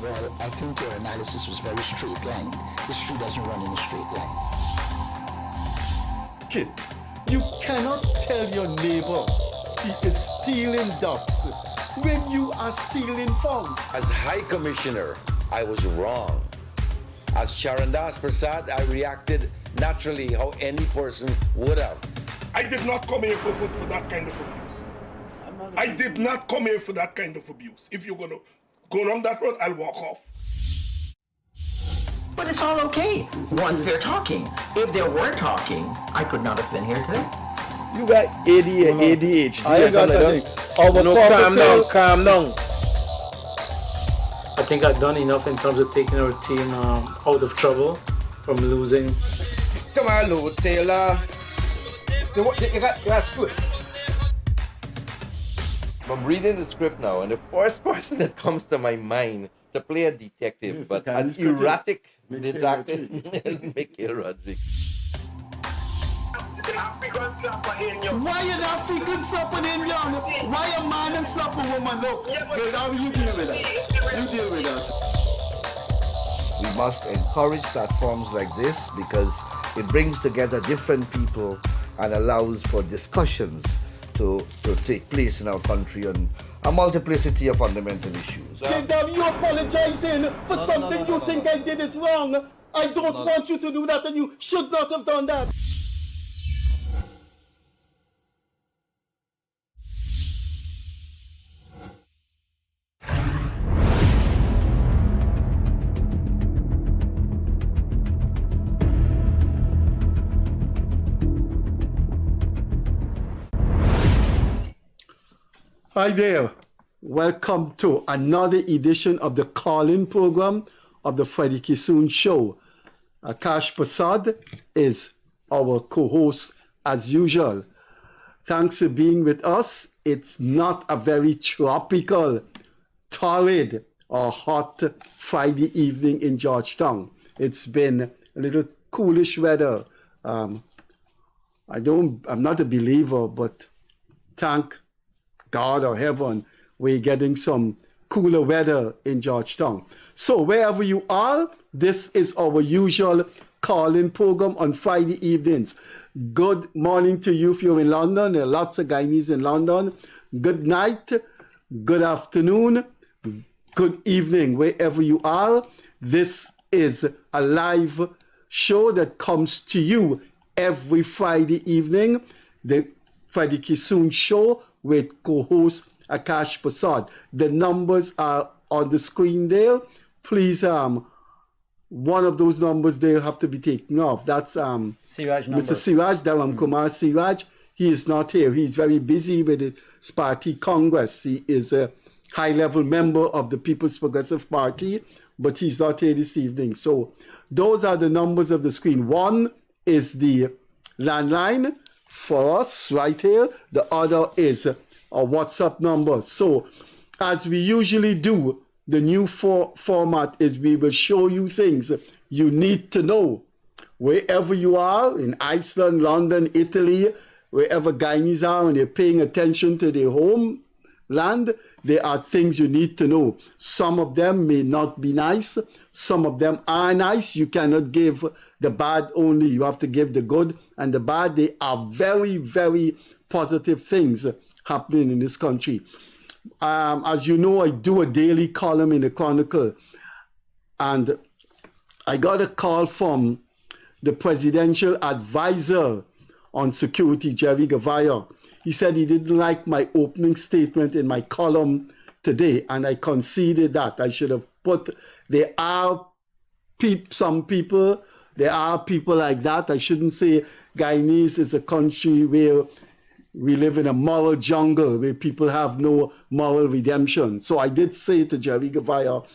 Well, I think your analysis was very straight line. History doesn't run in a straight line. Kid, you cannot tell your neighbor he is stealing ducks when you are stealing funds. As High Commissioner, I was wrong. As Charandas Persaud, I reacted naturally how any person would have. I did not come here for that kind of abuse. I did not come here for that kind of abuse. If you're going to go down that road, I'll walk off. But it's all okay once they're talking. If they were talking, I could not have been here today. You got ADHD. I got that. Calm down. I think I've done enough in terms of taking our team out of trouble from losing. Tomorrow, Taylor. You got script. I'm reading the script now, and the first person that comes to my mind to play a detective, Yes, but the an Chinese erratic Mickey detective is Mickey Rodriguez. Why an African slap an Indian? Why a man and slap a woman? Look, girl, how you deal with that? You deal with that. We must encourage platforms like this because it brings together different people and allows for discussions to take place in our country on a multiplicity of fundamental issues. Kingdom, you apologizing for something you think I did is wrong. I don't want you to do that, and you should not have done that. Hi there. Welcome to another edition of the call-in program of the Freddie Kissoon Show. Akash Persaud is our co-host as usual. Thanks for being with us. It's not a very tropical, torrid, or hot Friday evening in Georgetown. It's been a little coolish weather. I'm not a believer, but thank God or heaven, we're getting some cooler weather in Georgetown. So wherever you are, this is our usual call-in program on Friday evenings. Good morning to you if you're in London. There are lots of Guyanese in London. Good night, good afternoon, good evening, wherever you are. This is a live show that comes to you every Friday evening. The Freddie Kissoon Show with co-host Akash Persaud. The numbers are on the screen there. Please, one of those numbers there have to be taken off. That's Siraj number. Mr. Siraj, Dharam Kumar Siraj. He is not here. He's very busy with his party Congress. He is a high-level member of the People's Progressive Party, but he's not here this evening. So those are the numbers of the screen. One is the landline for us right here. The other is a WhatsApp number. So as we usually do, the new format is we will show you things you need to know. Wherever you are, in Iceland, London, Italy, wherever Guyanese are, and they're paying attention to their homeland, there are things you need to know. Some of them may not be nice. Some of them are nice. You cannot give the bad only. You have to give the good and the bad. They are very, very positive things happening in this country. As you know, I do a daily column in the Chronicle, and I got a call from the presidential advisor on security, Jerry Gavaya. He said he didn't like my opening statement in my column today, and I conceded that. I should have put, there are some people, there are people like that. I shouldn't say Guyanese is a country where we live in a moral jungle where people have no moral redemption. So I did say to Jerry Gavaya,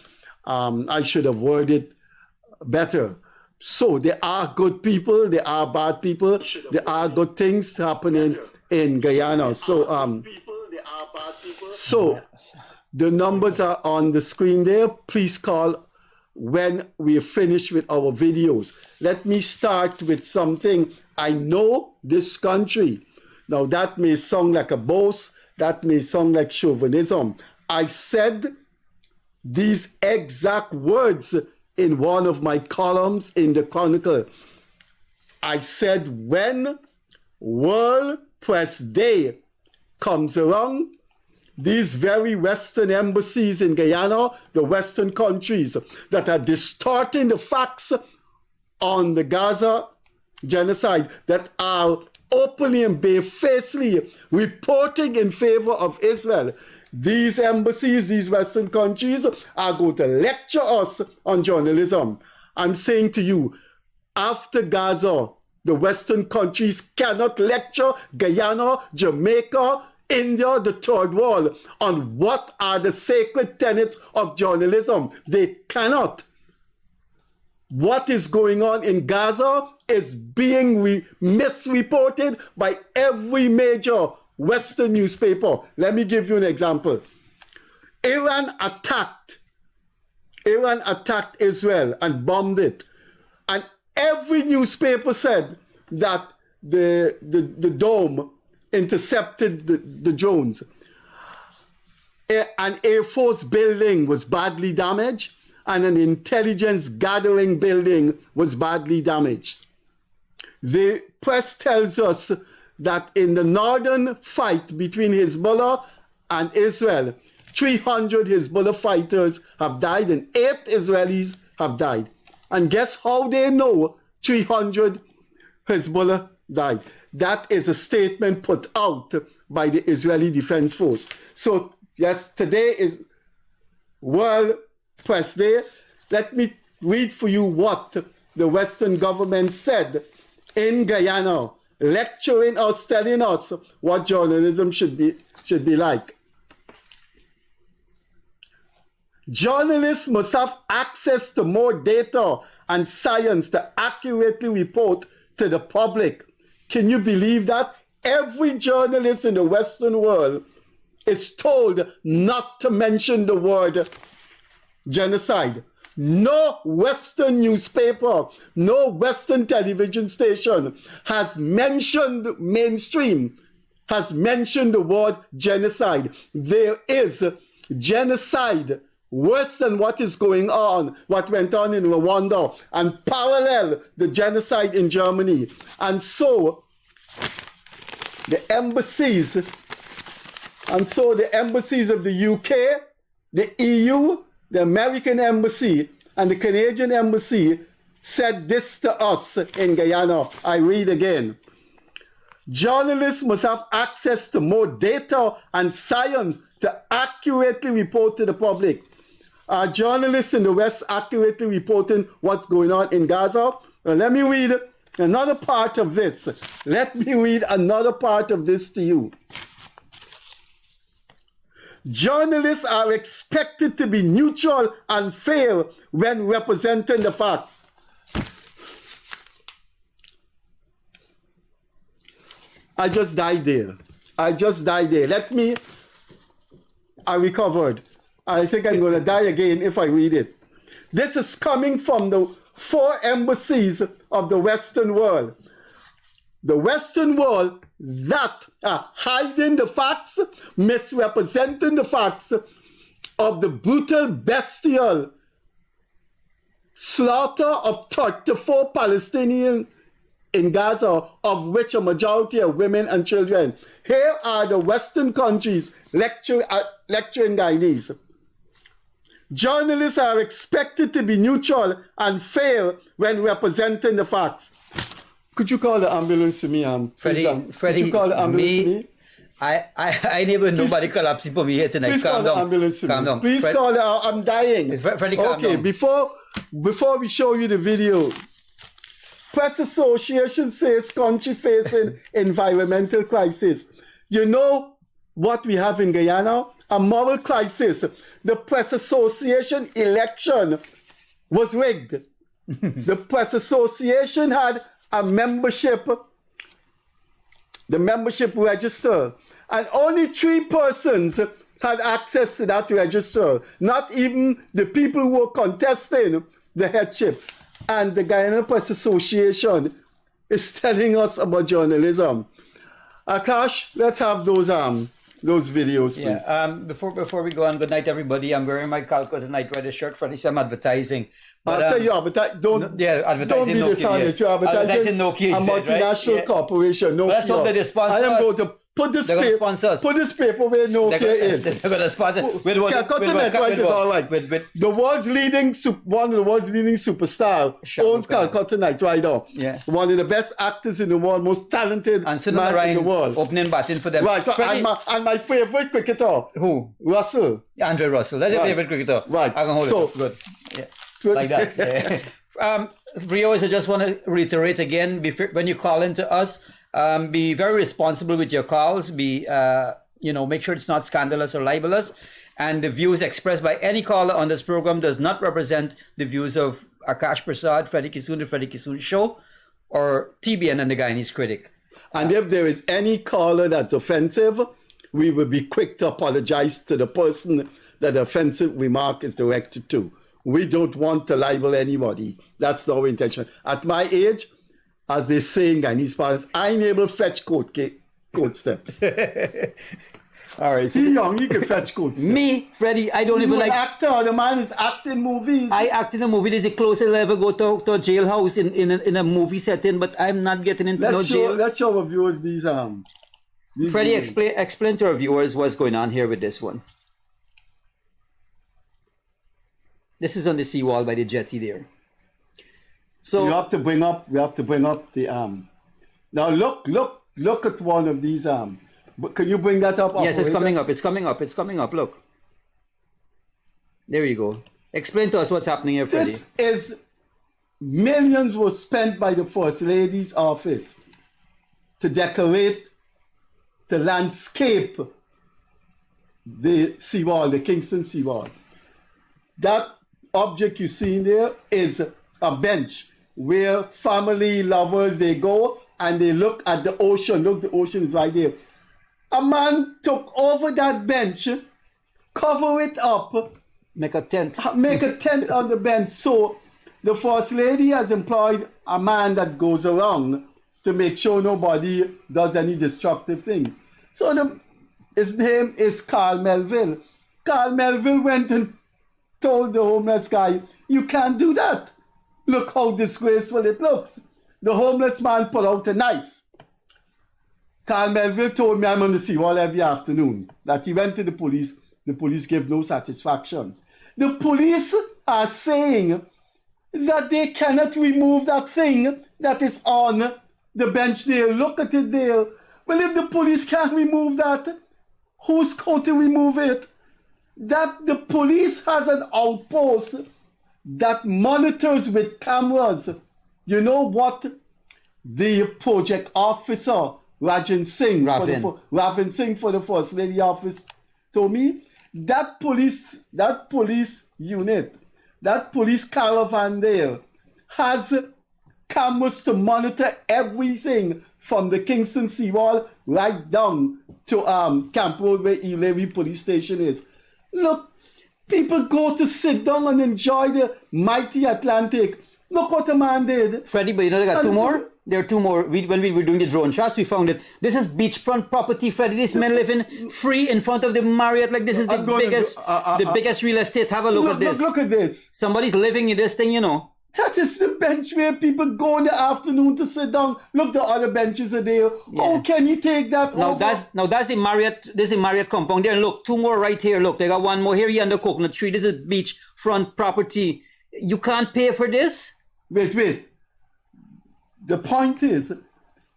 I should have worded better. So there are good people, there are bad people, there are good things happening in Guyana. So, the numbers are on the screen there. Please call when we are finished with our videos. Let me start with something. I know this country. Now that may sound like a boast, that may sound like chauvinism. I said these exact words in one of my columns in the Chronicle. I said, when World Press Day comes around, these very Western embassies in Guyana, the Western countries that are distorting the facts on the Gaza genocide, that are openly and barefacedly reporting in favor of Israel, these embassies, these Western countries are going to lecture us on journalism. I'm saying to you, after Gaza, the Western countries cannot lecture Guyana, Jamaica, India, the third world, on what are the sacred tenets of journalism. They cannot. What is going on in Gaza is being misreported by every major Western newspaper. Let me give you an example. Iran attacked Israel and bombed it. And every newspaper said that the dome intercepted the drones. An Air Force building was badly damaged, and an intelligence gathering building was badly damaged. The press tells us that in the northern fight between Hezbollah and Israel, 300 Hezbollah fighters have died and 8 Israelis have died. And guess how they know 300 Hezbollah died? That is a statement put out by the Israeli Defense Force. So, yes, today is World Press Day. Let me read for you what the Western government said in Guyana, lecturing us, telling us what journalism should be like. Journalists must have access to more data and science to accurately report to the public. Can you believe that? Every journalist in the Western world is told not to mention the word genocide. No Western newspaper, no Western television station has mentioned, mainstream, has mentioned the word genocide. There is genocide worse than what is going on, what went on in Rwanda, and parallel the genocide in Germany. And so the embassies of the UK, the EU, the American embassy, and the Canadian embassy said this to us in Guyana. I read again. Journalists must have access to more data and science to accurately report to the public. Are journalists in the West accurately reporting what's going on in Gaza? Well, let me read another part of this. Let me read another part of this to you. Journalists are expected to be neutral and fair when representing the facts. I just died there. I recovered. I think I'm going to die again if I read it. This is coming from the 4 embassies of the Western world. The Western world that are hiding the facts, misrepresenting the facts of the brutal, bestial slaughter of 34 Palestinians in Gaza, of which a majority are women and children. Here are the Western countries lecturing Guyanese. Journalists are expected to be neutral and fair when representing the facts. Could you call the ambulance to me, Freddie, could you call the ambulance to me? I never nobody collapsing for me here tonight. Please call the ambulance to me. Please call it. I'm dying. Freddie, calm okay, down. before we show you the video, Press Association says country facing environmental crisis. You know what we have in Guyana? A moral crisis. The Press Association election was rigged. The Press Association had a membership, the membership register, and only 3 persons had access to that register, not even the people who were contesting the headship. And the Guyana Press Association is telling us about journalism. Akash, let's have those those videos, please. Yeah. Before we go on, good night, everybody. I'm wearing my Calcutta Night Rider shirt for some advertising. But, So you advertise, don't be advertising Nokia. dishonest. You're advertising Nokia, a you said, right? multinational Yeah. corporation. Nokia. But let's hope that they sponsor I am us. going to put this They're gonna paper, sponsor us. put this paper where Nokia is. They're going to sponsor. Calcutta Network is all right. The world's leading, one of the world's leading superstar owns Calcutta Night Rider. Yeah. One of the best actors in the world, most talented And man in the world. opening batting for them. Right. Freddie, And my favorite cricketer, who? Russell. Andre Russell. That's your favorite cricketer. Right. I can hold So- it. Good. Yeah. Like that. Yeah. Rios, I just want to reiterate again, when you call into us, be very responsible with your calls. Be, make sure it's not scandalous or libelous. And the views expressed by any caller on this program does not represent the views of Akash Persaud, Freddie Kissoon, the Freddie Kissoon Show, or TBN and the Guyanese Critic. And if there is any caller that's offensive, we will be quick to apologize to the person that the offensive remark is directed to. We don't want to libel anybody. That's our intention. At my age, as they say in Guyanese parents, I ain't able to fetch court steps. All right. So See, young, you can fetch court steps. me, Freddie, I don't even You're like... an actor. The man is acting movies. I act in a movie. This is the closest I'll ever go to a jailhouse in a movie setting, but I'm not getting into no jail. Let's show our viewers these Freddie, movies. explain to our viewers what's going on here with this one. This is on the seawall by the jetty there. So We have to bring up the now look at one of these can you bring that up? yes, it's operator? coming up. Look. There you go. Explain to us what's happening here, Freddie. This is millions were spent by the First Lady's office to decorate the landscape, the seawall, the Kingston seawall. That object you see there is a bench where family lovers, they go and they look at the ocean. Look, the ocean is right there. A man took over that bench, cover it up, Make a tent. make a tent on the bench. So the First Lady has employed a man that goes around to make sure nobody does any destructive thing. So his name is Carl Melville. Carl Melville went and told the homeless guy, you can't do that. Look how disgraceful it looks. The homeless man pulled out a knife. Carl Melville told me I'm on the seawall every afternoon, that he went to the police gave no satisfaction. The police are saying that they cannot remove that thing that is on the bench there. Look at it there. Well, if the police can't remove that, who's going to remove it? That the police has an outpost that monitors with cameras. You know what the project officer, Ravin Singh for the First Lady office told me? That police unit, that police caravan there has cameras to monitor everything from the Kingston seawall right down to Camp Road where Ealery police station is. Look, people go to sit down and enjoy the mighty Atlantic. Look what a man did. Freddie, but you know they got two more? There are two more. When we were doing the drone shots, we found it. This is beachfront property, Freddie. These men living free in front of the Marriott. Like this is the biggest real estate. Have a look at this. Look at this. Somebody's living in this thing, you know. That is the bench where people go in the afternoon to sit down. Look, the other benches are there. Yeah. Oh, can you take that Now over? that's the Marriott. This is the Marriott compound there. And look, two more right here. Look, they got one more here under coconut tree. This is beachfront property. You can't pay for this. Wait. The point is,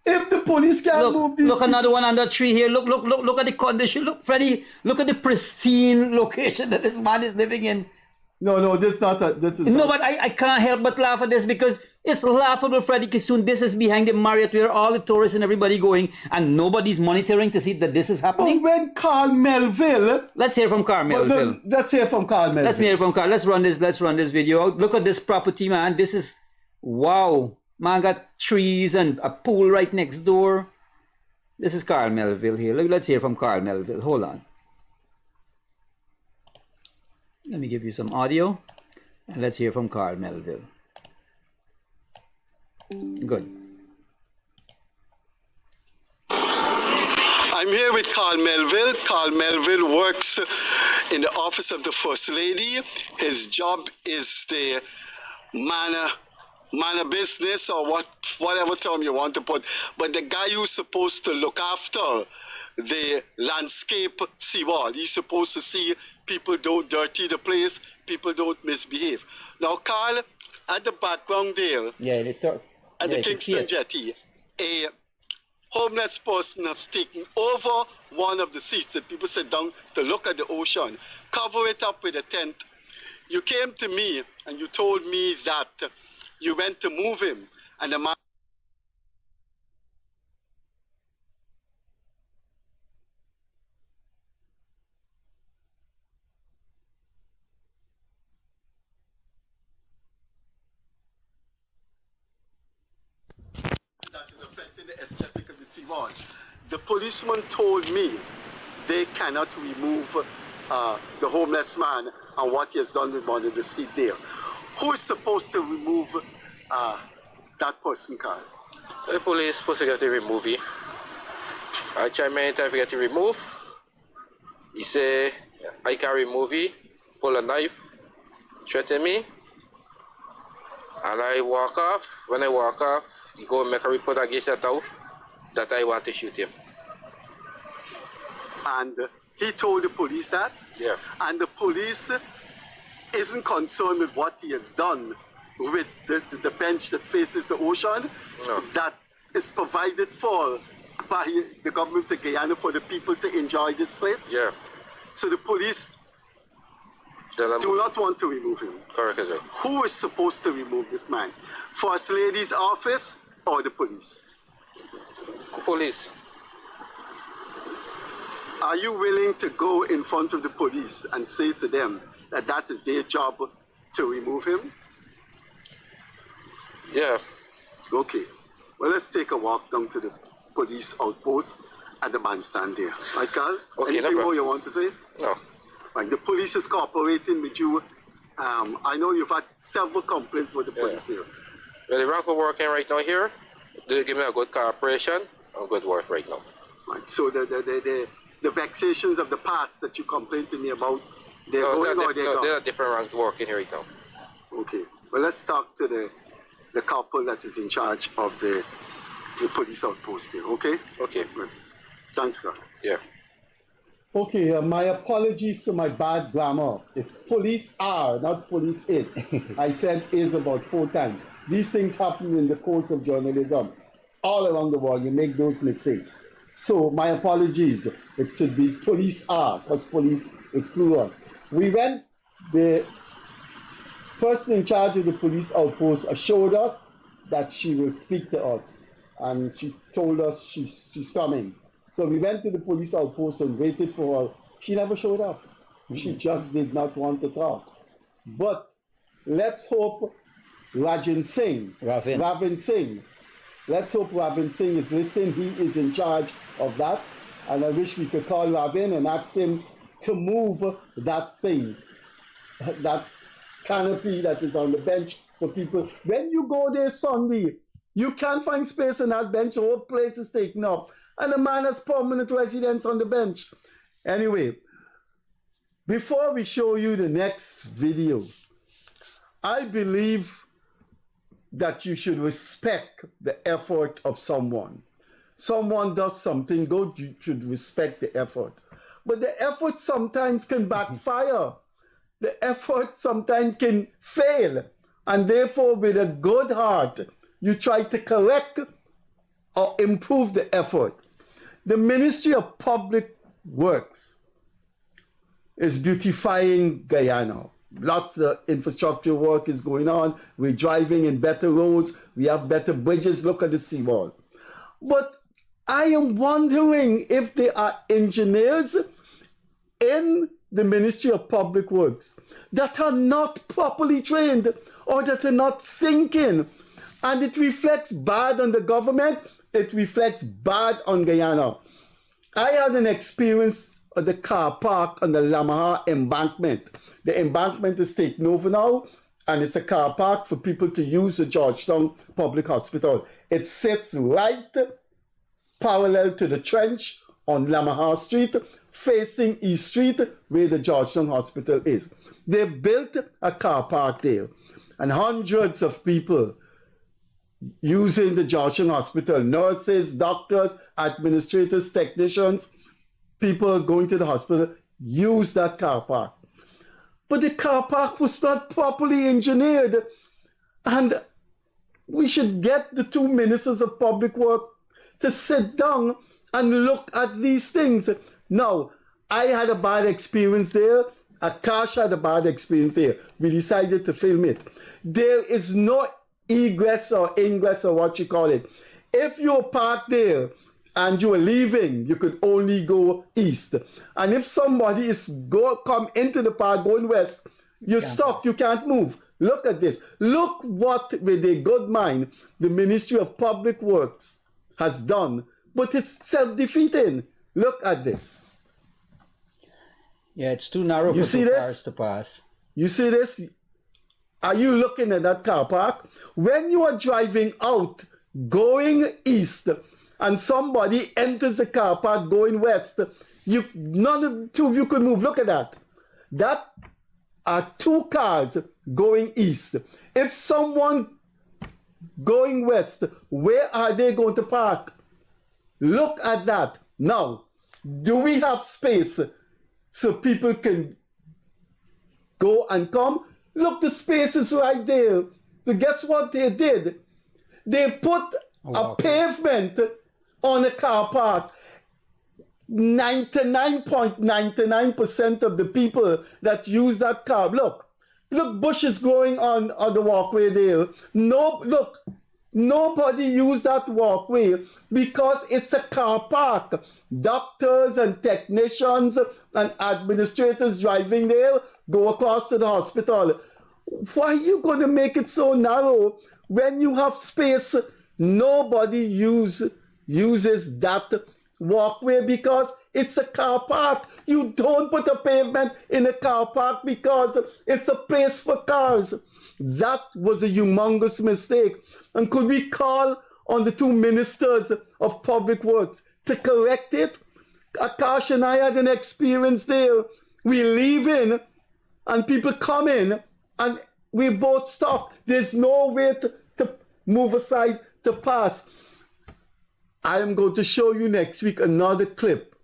if the police can't move these Look, another one under tree here. Look at the condition. Look, Freddie, look at the pristine location that this man is living in. No, this is not a... This is No, but I can't help but laugh at this because it's laughable, Freddie Kissoon. This is behind the Marriott where all the tourists and everybody going and nobody's monitoring to see that this is happening. But when Carl Melville... Let's hear from Carl Melville. Let's hear from Carl Melville. Let's hear from Carl. Let's run this video out. Look at this property, man. This is... Wow. Man got trees and a pool right next door. This is Carl Melville here. Let's hear from Carl Melville. Hold on. Let me give you some audio. And let's hear from Carl Melville. Good. I'm here with Carl Melville. Carl Melville works in the office of the First Lady. His job is the manor business, or whatever term you want to put. But the guy who's supposed to look after the landscape seawall, he's supposed to see people don't dirty the place, people don't misbehave. Now, Carl, at the background there, at the Kingston Jetty, a homeless person has taken over one of the seats that people sit down to look at the ocean, cover it up with a tent. You came to me and you told me that you went to move him, and the man that is affecting the aesthetic of the seawall. The policeman told me they cannot remove the homeless man and what he has done with one of the seat there. Who is supposed to remove that person, Carl? The police supposed to get to remove it. I tried many times to get it removed. He say I can remove it, pull a knife, threaten me, and I walk off. When I walk off, he go make a report against that out that I want to shoot him. And he told the police that? Yeah. And the police isn't concerned with what he has done with the bench that faces the ocean, No. that is provided for by the government of Guyana for the people to enjoy this place. Yeah. So the police do not want to remove him. Correct as well. Who is supposed to remove this man? First Lady's office or the police? Police. Are you willing to go in front of the police and say to them that that is their job to remove him? Yeah. Okay. Well, let's take a walk down to the police outpost at the bandstand there. Right, Carl? Okay, Anything no more you want to say? No. Right, the police is cooperating with you. I know you've had several complaints with the police here. Well, the rank we're working right now here, they give me a good cooperation and good work right now. Right. So the vexations of the past that you complained to me about, they're going or they're gone? There are different ranks working here right now. Okay. Well, let's talk to the couple that is in charge of the police outpost there, okay? Okay. Good. Thanks, God. Yeah. Okay, my apologies to my bad grammar. It's police are, not police is. I said is about 4 times. These things happen in the course of journalism. All around the world, you make those mistakes. So my apologies. It should be police are, because police is plural. The person in charge of the police outpost assured us that she will speak to us. And she told us she's coming. So we went to the police outpost and waited for her. She never showed up. She just did not want to talk. But let's hope Ravin Singh, let's hope Ravin Singh is listening. He is in charge of that. And I wish we could call Ravin and ask him to move that thing, that canopy that is on the bench for people. When you go there Sunday, you can't find space on that bench. The whole place is taken up. And the man has permanent residence on the bench. Anyway, before we show you the next video, I believe that you should respect the effort of someone. Someone does something good, you should respect the effort. But the effort sometimes can backfire. The effort sometimes can fail. And therefore, with a good heart, you try to correct or improve the effort. The Ministry of Public Works is beautifying Guyana. Lots of infrastructure work is going on. We're driving in better roads. We have better bridges. Look at the seawall. But I am wondering if there are engineers in the Ministry of Public Works that are not properly trained or that are not thinking. And it reflects bad on the government. It reflects bad on Guyana. I had an experience at the car park on the Lamaha embankment. The embankment is taken over now, and it's a car park for people to use the Georgetown Public Hospital. It sits right parallel to the trench on Lamaha Street, facing East Street, where the Georgetown Hospital is. They built a car park there, and hundreds of people using the Georgetown Hospital, nurses, doctors, administrators, technicians, people going to the hospital, use that car park. But the car park was not properly engineered, and we should get the two ministers of public work to sit down and look at these things. Now, I had a bad experience there. Akash had a bad experience there. We decided to film it. There is no egress or ingress or what you call it. If you're parked there and you're leaving, you could only go east. And if somebody is come into the park going west, you're stuck, you can't move. Look at this. Look what, with a good mind, the Ministry of Public Works has done, but it's self-defeating. Look at this. Yeah, it's too narrow for two cars to pass. You see this? Are you looking at that car park? When you are driving out, going east, and somebody enters the car park going west, none of the two of you could move. Look at that. That are two cars going east. If someone going west, where are they going to park? Look at that. Now, do we have space so people can go and come? Look, the space is right there. So guess what they did? They put a pavement on a car park. 99.99% of the people that use that car, look, bushes growing on the walkway there. No, look, nobody use that walkway because it's a car park. Doctors and technicians and administrators driving there go across to the hospital. Why are you going to make it so narrow when you have space? Nobody uses that walkway because it's a car park. You don't put a pavement in a car park because it's a place for cars. That was a humongous mistake. And could we call on the two ministers of public works to correct it? Akash and I had an experience there. We leave in and people come in and we both stop. There's no way to move aside to pass. I am going to show you next week another clip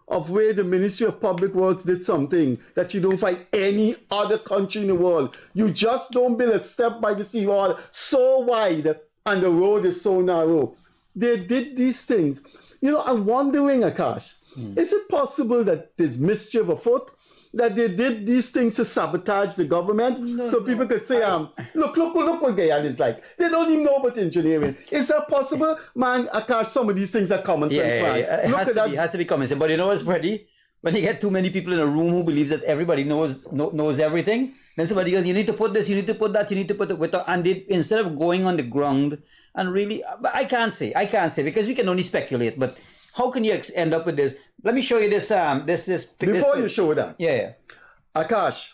of where the Ministry of Public Works did something that you don't find any other country in the world. You just don't build a step by the seawall so wide and the road is so narrow. They did these things. You know, I'm wondering, Akash, is it possible that there's mischief afoot? That they did these things to sabotage the government? People could say, look what Guyana is like. They don't even know about engineering. Is that possible? Man, Akash, some of these things are common sense, man. It has to be common sense. But you know what's Freddie? When you get too many people in a room who believe that everybody knows everything, then somebody goes, you need to put this, you need to put that, you need to put it, and they, instead of going on the ground and really, I can't say because we can only speculate, but how can you end up with this? Let me show you this. Before you show that, Akash,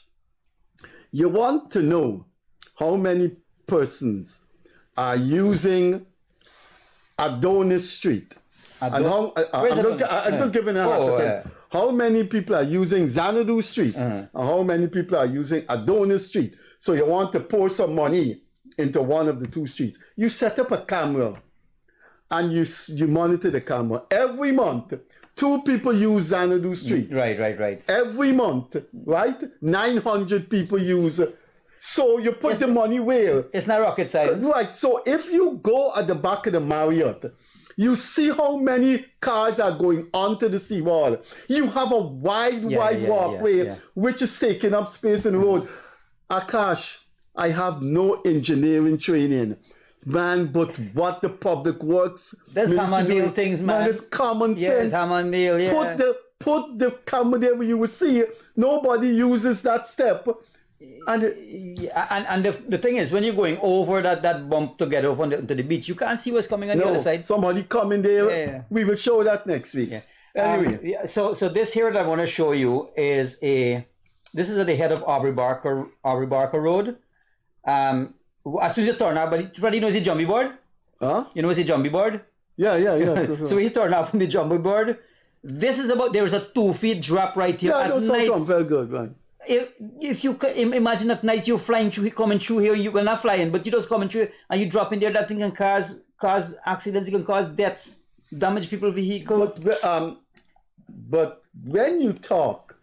you want to know how many persons are using Adonis Street, and how I'm just giving how many people are using Xanadu Street, and how many people are using Adonis Street. So you want to pour some money into one of the two streets. You set up a camera. And you monitor the camera. Every month, 2 people use Xanadu Street. Right. Every month, right? 900 people use. So you put the money where? It's not rocket science. Right. So if you go at the back of the Marriott, you see how many cars are going onto the seawall. You have a wide walkway, which is taking up space in the road. Akash, I have no engineering training. Man, but what the public works. That's Hammondale things, man. It's common sense. Yes, Hammondale, yeah. Put the camera there where you will see it. Nobody uses that step. And the thing is, when you're going over that bump to get over to the beach, you can't see what's coming on the other side. Somebody coming there. Yeah. We will show that next week. Yeah. Anyway. So this here that I want to show you is this is at the head of Aubrey Barker Road. As soon as you turn out, but Freddie knows the jumbie board? Huh? You know what's the jumbie board? Yeah. So he turned out from the jumbie board. This is about, there's a 2 feet drop right here. Yeah, At no, night, very good, man. if you imagine at night you're flying through, coming through here, you will not flying, but you just coming through and you drop in there, that thing can cause accidents, it can cause deaths, damage people's vehicle. But when you talk,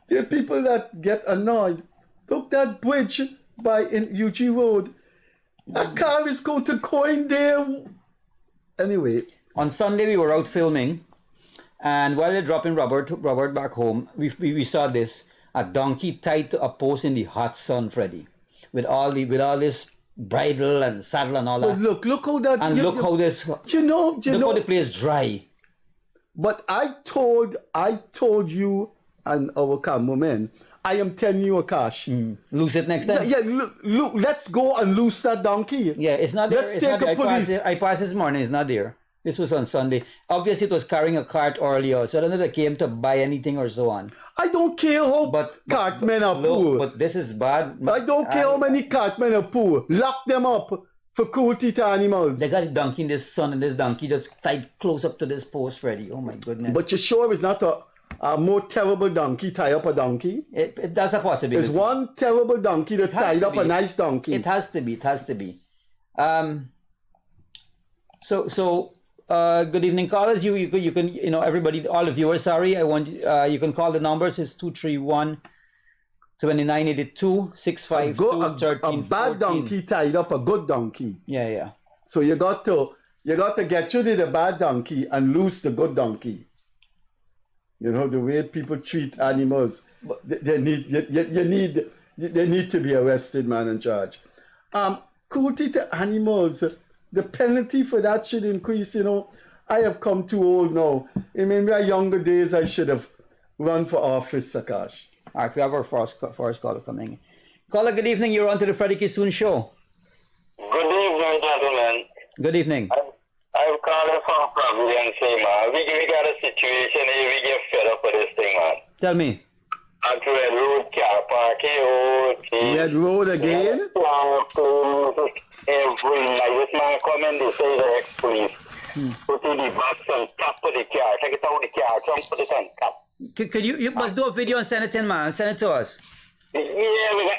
there are people that get annoyed. Look, that bridge in UG Road, a car is going to coin there. Anyway. On Sunday, we were out filming, and while they're dropping Robert back home, we saw this, a donkey tied to a post in the hot sun, Freddie, with all this bridle and saddle and all that. But look how that. And look how this. Look how the place dry. But I told you and our cameraman, I am telling you, Akash. Lose it next time? Yeah, look, let's go and lose that donkey. Yeah, it's not there. Let's take a police. I passed this morning, it's not there. This was on Sunday. Obviously, it was carrying a cart earlier, so I don't know if they came to buy anything or so on. I don't care how cartmen are poor. But this is bad. I don't care how many cartmen are poor. Lock them up for cruelty to animals. They got a donkey in this sun, and this donkey just tied close up to this post, Freddie. Oh my goodness. But you're sure it's not a more terrible donkey tie up a donkey? That's a possibility. There's one terrible donkey that tied up a nice donkey. It has to be. It has to be. Good evening, callers. You can everybody, all the viewers. Sorry, you can call the numbers. It's 231-2982-652-1314. A bad donkey tied up a good donkey. Yeah. So you got to get rid of the bad donkey and lose the good donkey. You know the way people treat animals. They need to be arrested, man, and charged. Cruelty to animals. The penalty for that should increase, I have come too old now. In my younger days, I should have run for office, Akash. All right, we have our first caller coming. Caller, good evening. You're on to the Freddie Kissoon show. Good evening, gentlemen. Good evening. I'm calling from Providence, man. We got a situation here, we get fed up with this thing, man. Tell me. At Red Road, car parking, Red Road again? Every night, this man come in, they say the ex-police. Put in the box on top of the car, take it out of the car, come put it on top. Could you must do a video and send it in, man. Send it to us. Yeah, you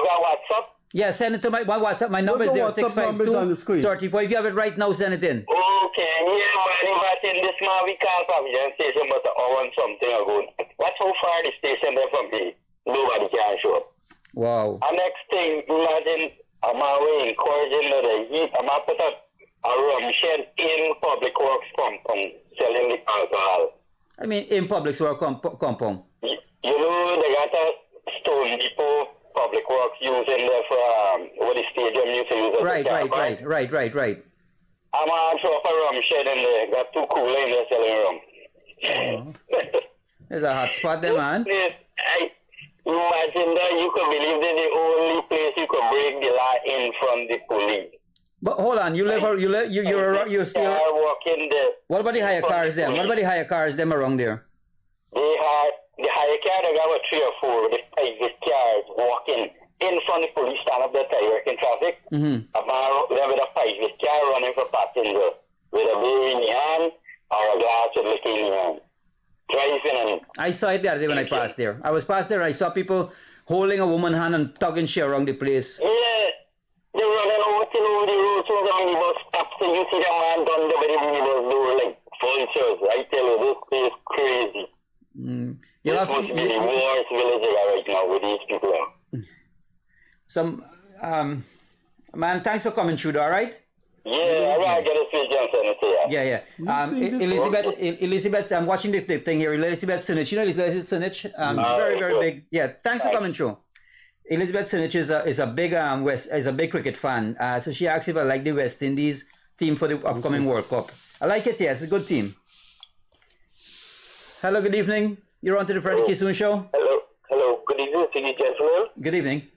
got WhatsApp? Yeah, send it to my WhatsApp. My number is there, 652-34. If you have it right now, send it in. Okay, yeah, man, in this man, we can't have the station, but I want something ago. That's how far the station there from me. Nobody can show up. Wow. And next thing, imagine, I'm always encouraging the heat. I'm going to put a rum shed in Public Works compound, selling the alcohol. I mean, in Public Works compound. You know, they got a Stone Depot Public Works using there for what the stadium used to use. Right. I'm going to throw up a rum shed in there. Got 2 coolers in there selling rum. There's a hot spot there, man. Imagine that you could believe that the only place you could break the law in from the police. But hold on, you're still walking there. What about the higher cars then? What about the higher cars them around there? They have the higher car. They got 3 or 4. The private cars walking in front of the police stand up there working traffic. About them with a private car running for passenger with a beer in the hand or a glass with liquor in the hand. Driving and I saw it the other day when I passed there. I was past there. I saw people holding a woman's hand and tugging she around the place. Yeah, they're running over the road so the minibus stops and you see the man done the very minibus door like vultures. I tell you, this place is crazy. This must be the worst village right now with these people. Man, thanks for coming through, all right? Yeah, I'm going to get a speech and send it to you. Yeah. Elizabeth, I'm watching the thing here. Elizabeth Sinich. You know Elizabeth Sinich? Very, very big. Yeah, thanks for coming through. Elizabeth Sinich is a big cricket fan. So she asked if I like the West Indies team for the upcoming World Cup. I like it, yes. It's a good team. Hello, good evening. You're on to the Freddie Kissoon show. Hello. Good evening to you, gentlemen. Good evening.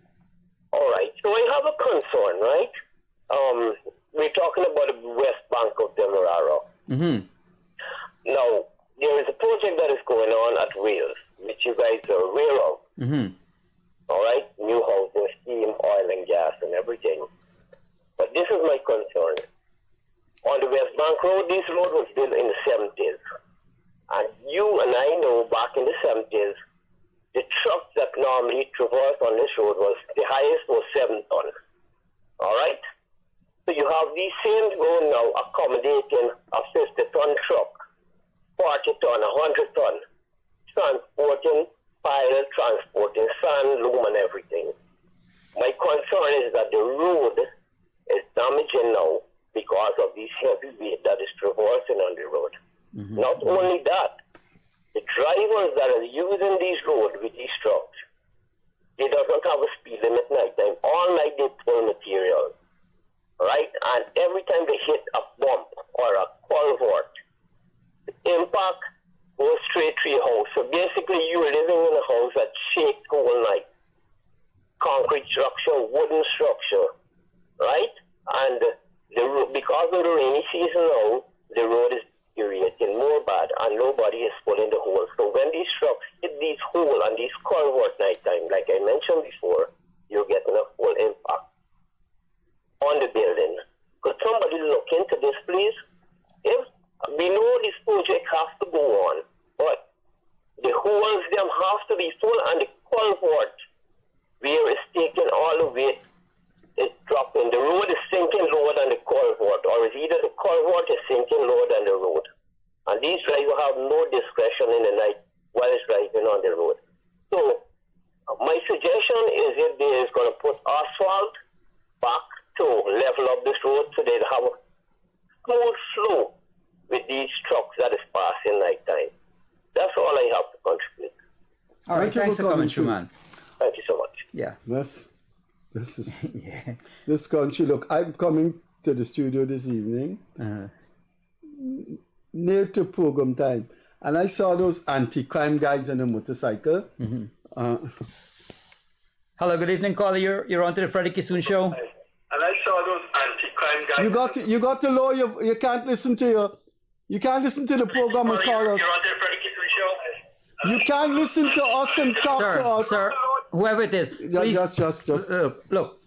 All right. So I have a concern, right? We're talking about the West Bank of Demerara. Now, there is a project that is going on at Wales, which you guys are aware of. All right? New houses, steam, oil and gas and everything. But this is my concern. On the West Bank Road, this road was built in the 70s. And you and I know back in the 70s, the trucks that normally traverse on this road the highest was 7 tons. All right? So you have these same road now accommodating a 50-ton truck, 40 ton, 100 ton, transporting pile, transporting sand, loom, and everything. My concern is that the road is damaging now because of this heavy weight that is traversing on the road. Mm-hmm. Not only that, the drivers that are using these roads with these trucks, they do not have a speed limit night time. All night they pull material, right? And every time they hit a bump or a culvert, the impact goes straight to your house. So basically you're living in a house that shakes all night. Concrete structure, wooden structure, right? And because of the rainy season now, the road is deteriorating more bad and nobody is pulling the hole. So when these trucks hit these holes and these culverts nighttime, like I mentioned before, you're getting a full impact on the building. Could somebody look into this, please? If we know this project has to go on, but the holes them have to be full and the culvert where it's taking all the weight is dropping. The road is sinking lower than the culvert, or it's either the culvert is sinking lower than the road. And these drivers have no discretion in the night while it's driving on the road. So my suggestion is if there is going to put asphalt back to level up this road so they have a smooth flow with these trucks that is passing nighttime. That's all I have to contribute. All right, thanks for coming, Truman. Thank you so much. Yeah. This is yeah. This country. Look, I'm coming to the studio this evening, near to program time, and I saw those anti-crime guys on a motorcycle. Mm-hmm. Hello, good evening, caller. You're on to the Freddie Kissoon show. And I saw those anti-crime guys. You got to lower your. You can't listen to the program and call us. You're on to the Freddie Kissoon show. You can't listen to us and talk to us. Sir, whoever it is, please, just look,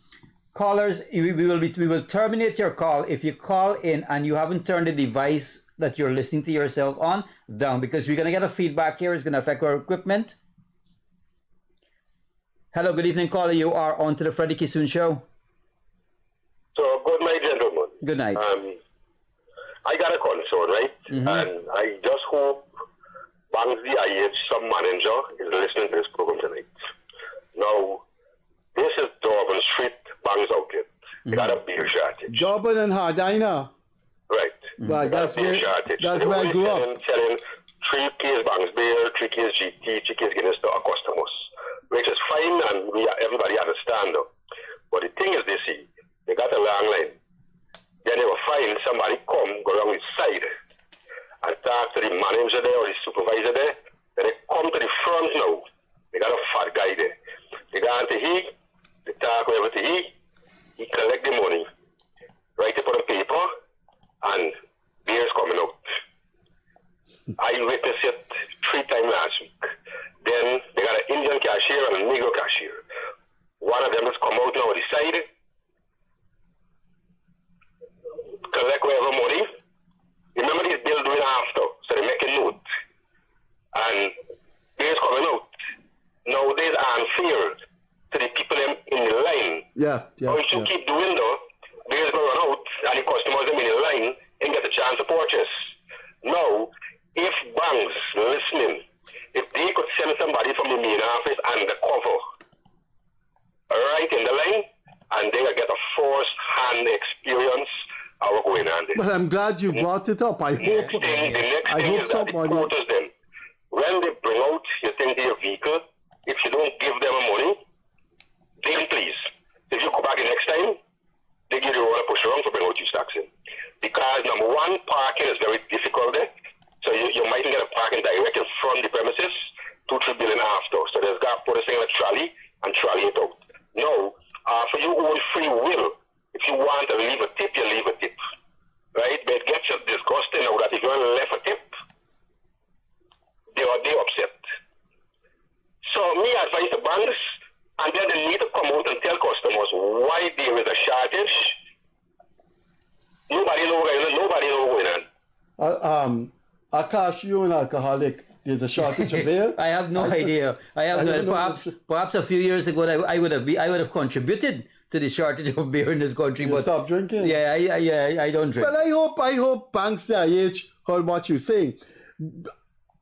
callers, we will terminate your call if you call in and you haven't turned the device that you're listening to yourself on down, because we're gonna get a feedback here. It's gonna affect our equipment. Hello, good evening, caller. You are on to the Freddie Kissoon show. So, good night, gentlemen. Good night. I got a concern, right? Mm-hmm. And I just hope Banks the IH, some manager, is listening to this program tonight. Now, this is Durban Street, Banks Outlet. They got a beer shortage. Durban and Hardina. Right. Right, that's where I grew up. Selling 3 case Banks beer, 3 case GT, 3 case Guinness to our customers, which is fine, and everybody understand. But the thing is, they got a long line. Then they will find somebody come, go along his side, and talk to the manager there or the supervisor there. Then they come to the front now. They got a fat guy there. They go on to they talk over to he collect the money, write it on paper, and beer's coming out. I witnessed it 3 times last week. Then they got an Indian cashier and a Negro cashier. One of them has come out now on the side, collect whatever money. Remember these bills doing after, so they make a note. And beer's coming out. Nowadays unfair to the people in the line. Yeah. If you keep doing that, beer's going to run out and the customers in the line and get a chance to purchase. Now, if banks listening, if they could send somebody from the main office undercover right in the line, and they will get a first-hand experience of what's going on there. But I'm glad you brought it up. I hope somebody... somebody... The porters then, when they bring out your thing to your vehicle, if you don't give them money, then please, if you go back the next time, they give you a roller push around to bring out your stocks in. Because number one, parking is very difficult there. So you might get a parking direct in front of the premises, 2-3 billion after. So there's got to put a thing in a trolley and trolley it out. No, for your own free will, if you want to leave a tip, you leave a tip. Right? But it gets you disgusting now that if you want to leave a tip, they're upset. So me advise the banks, and then they need to come out and tell customers why there is a shortage. Nobody Akash, you're an alcoholic. There's a shortage of beer. I have no idea. I have no. Perhaps a few years ago, I would have contributed to the shortage of beer in this country. You but stop drinking. Yeah, I don't drink. Well, I hope banks their age heard what you're saying.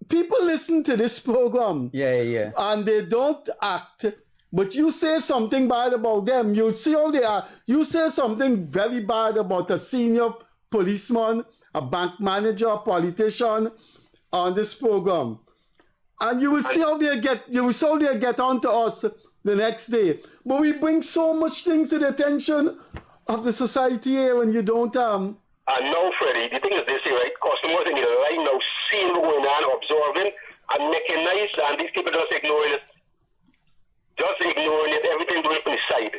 People listen to this program. Yeah. And they don't act. But you say something bad about them. You see how they are. You say something very bad about a senior policeman, a bank manager, a politician on this program. And you will see how they get on to us the next day. But we bring so much things to the attention of the society here when you don't And now, Freddie, the thing is this, right? Customers in the line now seeing what's going on, observing, and making nice, and these people just ignoring it. Everything doing from the side.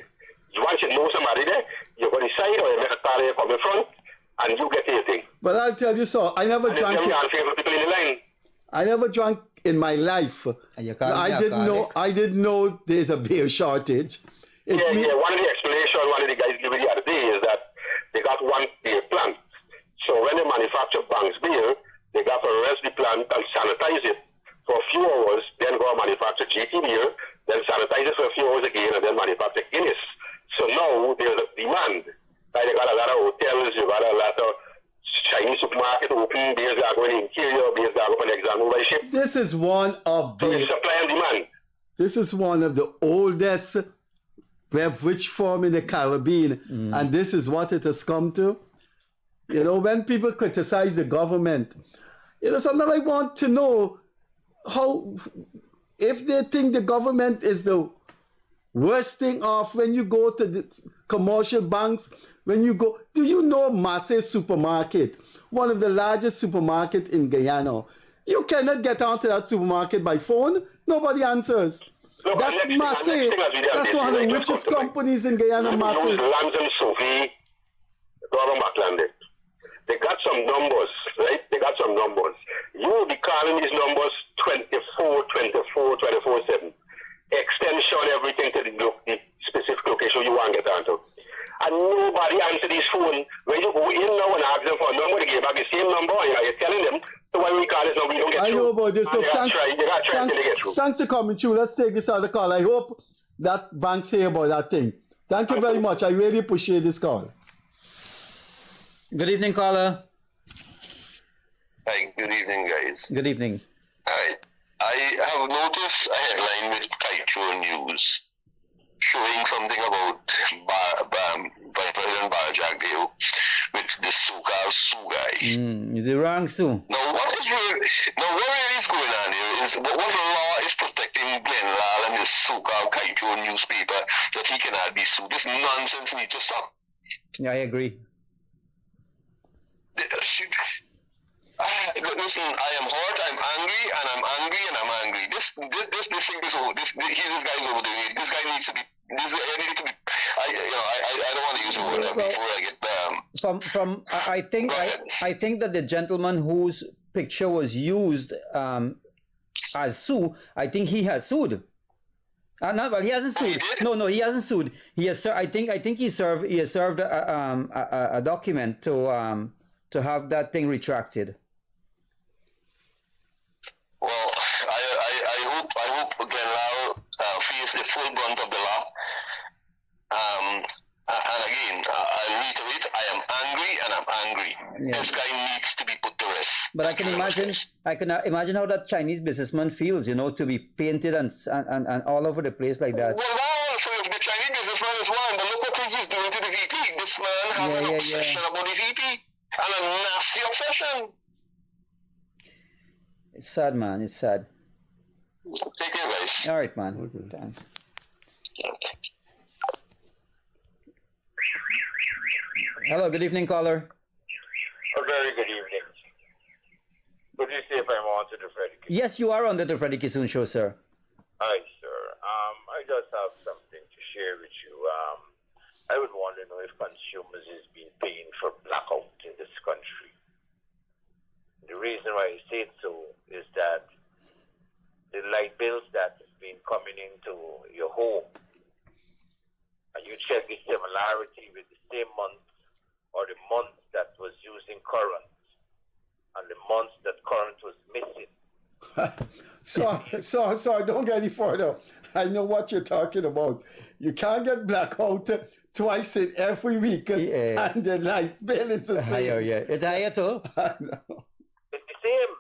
Once you know somebody there, you go to the side or you make a car, you come in front, and you get anything. But I'll tell you so, I never drank. People in the line. I never drank in my life. I didn't know there's a beer shortage. One of the explanations one of the guys gave me the other day is that they got one beer plant. So when they manufacture Bank's beer, they got to rest the plant and sanitize it for a few hours, then go and manufacture GT beer, then sanitize it for a few hours again, and then manufacture Guinness. So now there's a demand. Like they got a lot of hotels, you got a lot of Chinese supermarket open, beers are going in interior, beers are going example by ship. This is one of the supply and demand. This is one of the oldest beverage form in the Caribbean, and this is what it has come to. You know, when people criticize the government, you know, sometimes I want to know how, if they think the government is the worst thing off when you go to the commercial banks, when you go, do you know Masse Supermarket, one of the largest supermarket in Guyana? You cannot get onto that supermarket by phone. Nobody answers. Look, that's Masse. That's one of the richest companies in Guyana, Masse. Lands and Sophie, they got some numbers, right? They got some numbers. You will be calling these numbers 24/7. Extension, everything to the specific location you want to get onto. And nobody answer this phone. When you go in now and ask them for a number, they give back the same number, and you're telling them, so why we call this number, we don't get through. I know about this. Look, you got to try until they get through. Thanks for coming through. Let's take this other call. I hope that banks hear about that thing. Thank you very much. I really appreciate this call. Good evening, caller. Hi, good evening, guys. Good evening. Hi. I have noticed a headline with Kaito News showing something about Vice President Barajagdeo with the so-called Sioux guy. Is it wrong, Sioux? Now, what really is going on here is what law is protecting Glenn Lal and his so-called Kaito newspaper that he cannot be sued. This nonsense needs to stop. Yeah, I agree. Listen, I am hurt, I'm angry, and I'm angry, and I'm angry. This guy's overdoing it. This guy needs to be. I don't want to use the word before I get I think that the gentleman whose picture was used as sue, I think he has sued. He hasn't sued. No, he hasn't sued. He has. I think he has served a document to have that thing retracted. Well, I hope Glenn Lal face the full brunt of the law. And again, I reiterate, I am angry and I'm angry. Yeah. This guy needs to be put to rest. But I can imagine how that Chinese businessman feels, you know, to be painted and all over the place like that. Well, also, the Chinese businessman is one, but look what he's doing to the VP. This man has an obsession about the VP, and a nasty obsession. It's sad, man. It's sad. Take care, guys. All right, man. Okay. Thanks. Okay. Hello, good evening, caller. A very good evening. Would you say if I'm on to the Freddie Kissoon? Yes, you are on the Freddie Kissoon show, sir. Hi, sir. I just have something to share with you. I would want to know if consumers has been paying for blackout in this country. The reason why I say so is that the light bills that have been coming into your home, and you check the similarity with the same month or the month that was using current and the month So don't get any further. I know what you're talking about. You can't get blackout twice in every week, and the light bill is the same. Higher, yeah. It's higher too. I know. It's the same.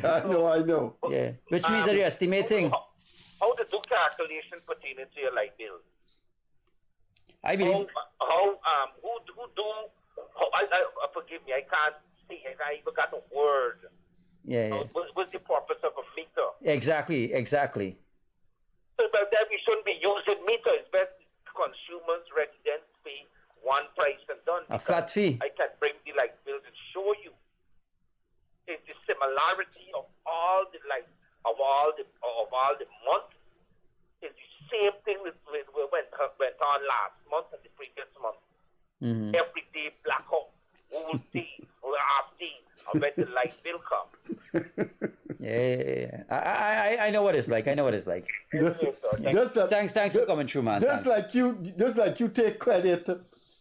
I know. Yeah. Which means that you're estimating. How to do calculation pertaining to your light bill? I believe. Forgive me, I can't see. I can't even got a word. Yeah. What's the purpose of a meter? Exactly. So, but then we shouldn't be using meter. It's best consumers, residents pay one price and done. A flat fee. I can bring the light bills and show you. It's the similarity of all the light of all the months. It's the same thing with went on last month and the previous month. Mm-hmm. Every day blackout, whole day, half day. I bet the light bill come. Yeah. I know what it's like. Thanks for coming through, man. Just like you take credit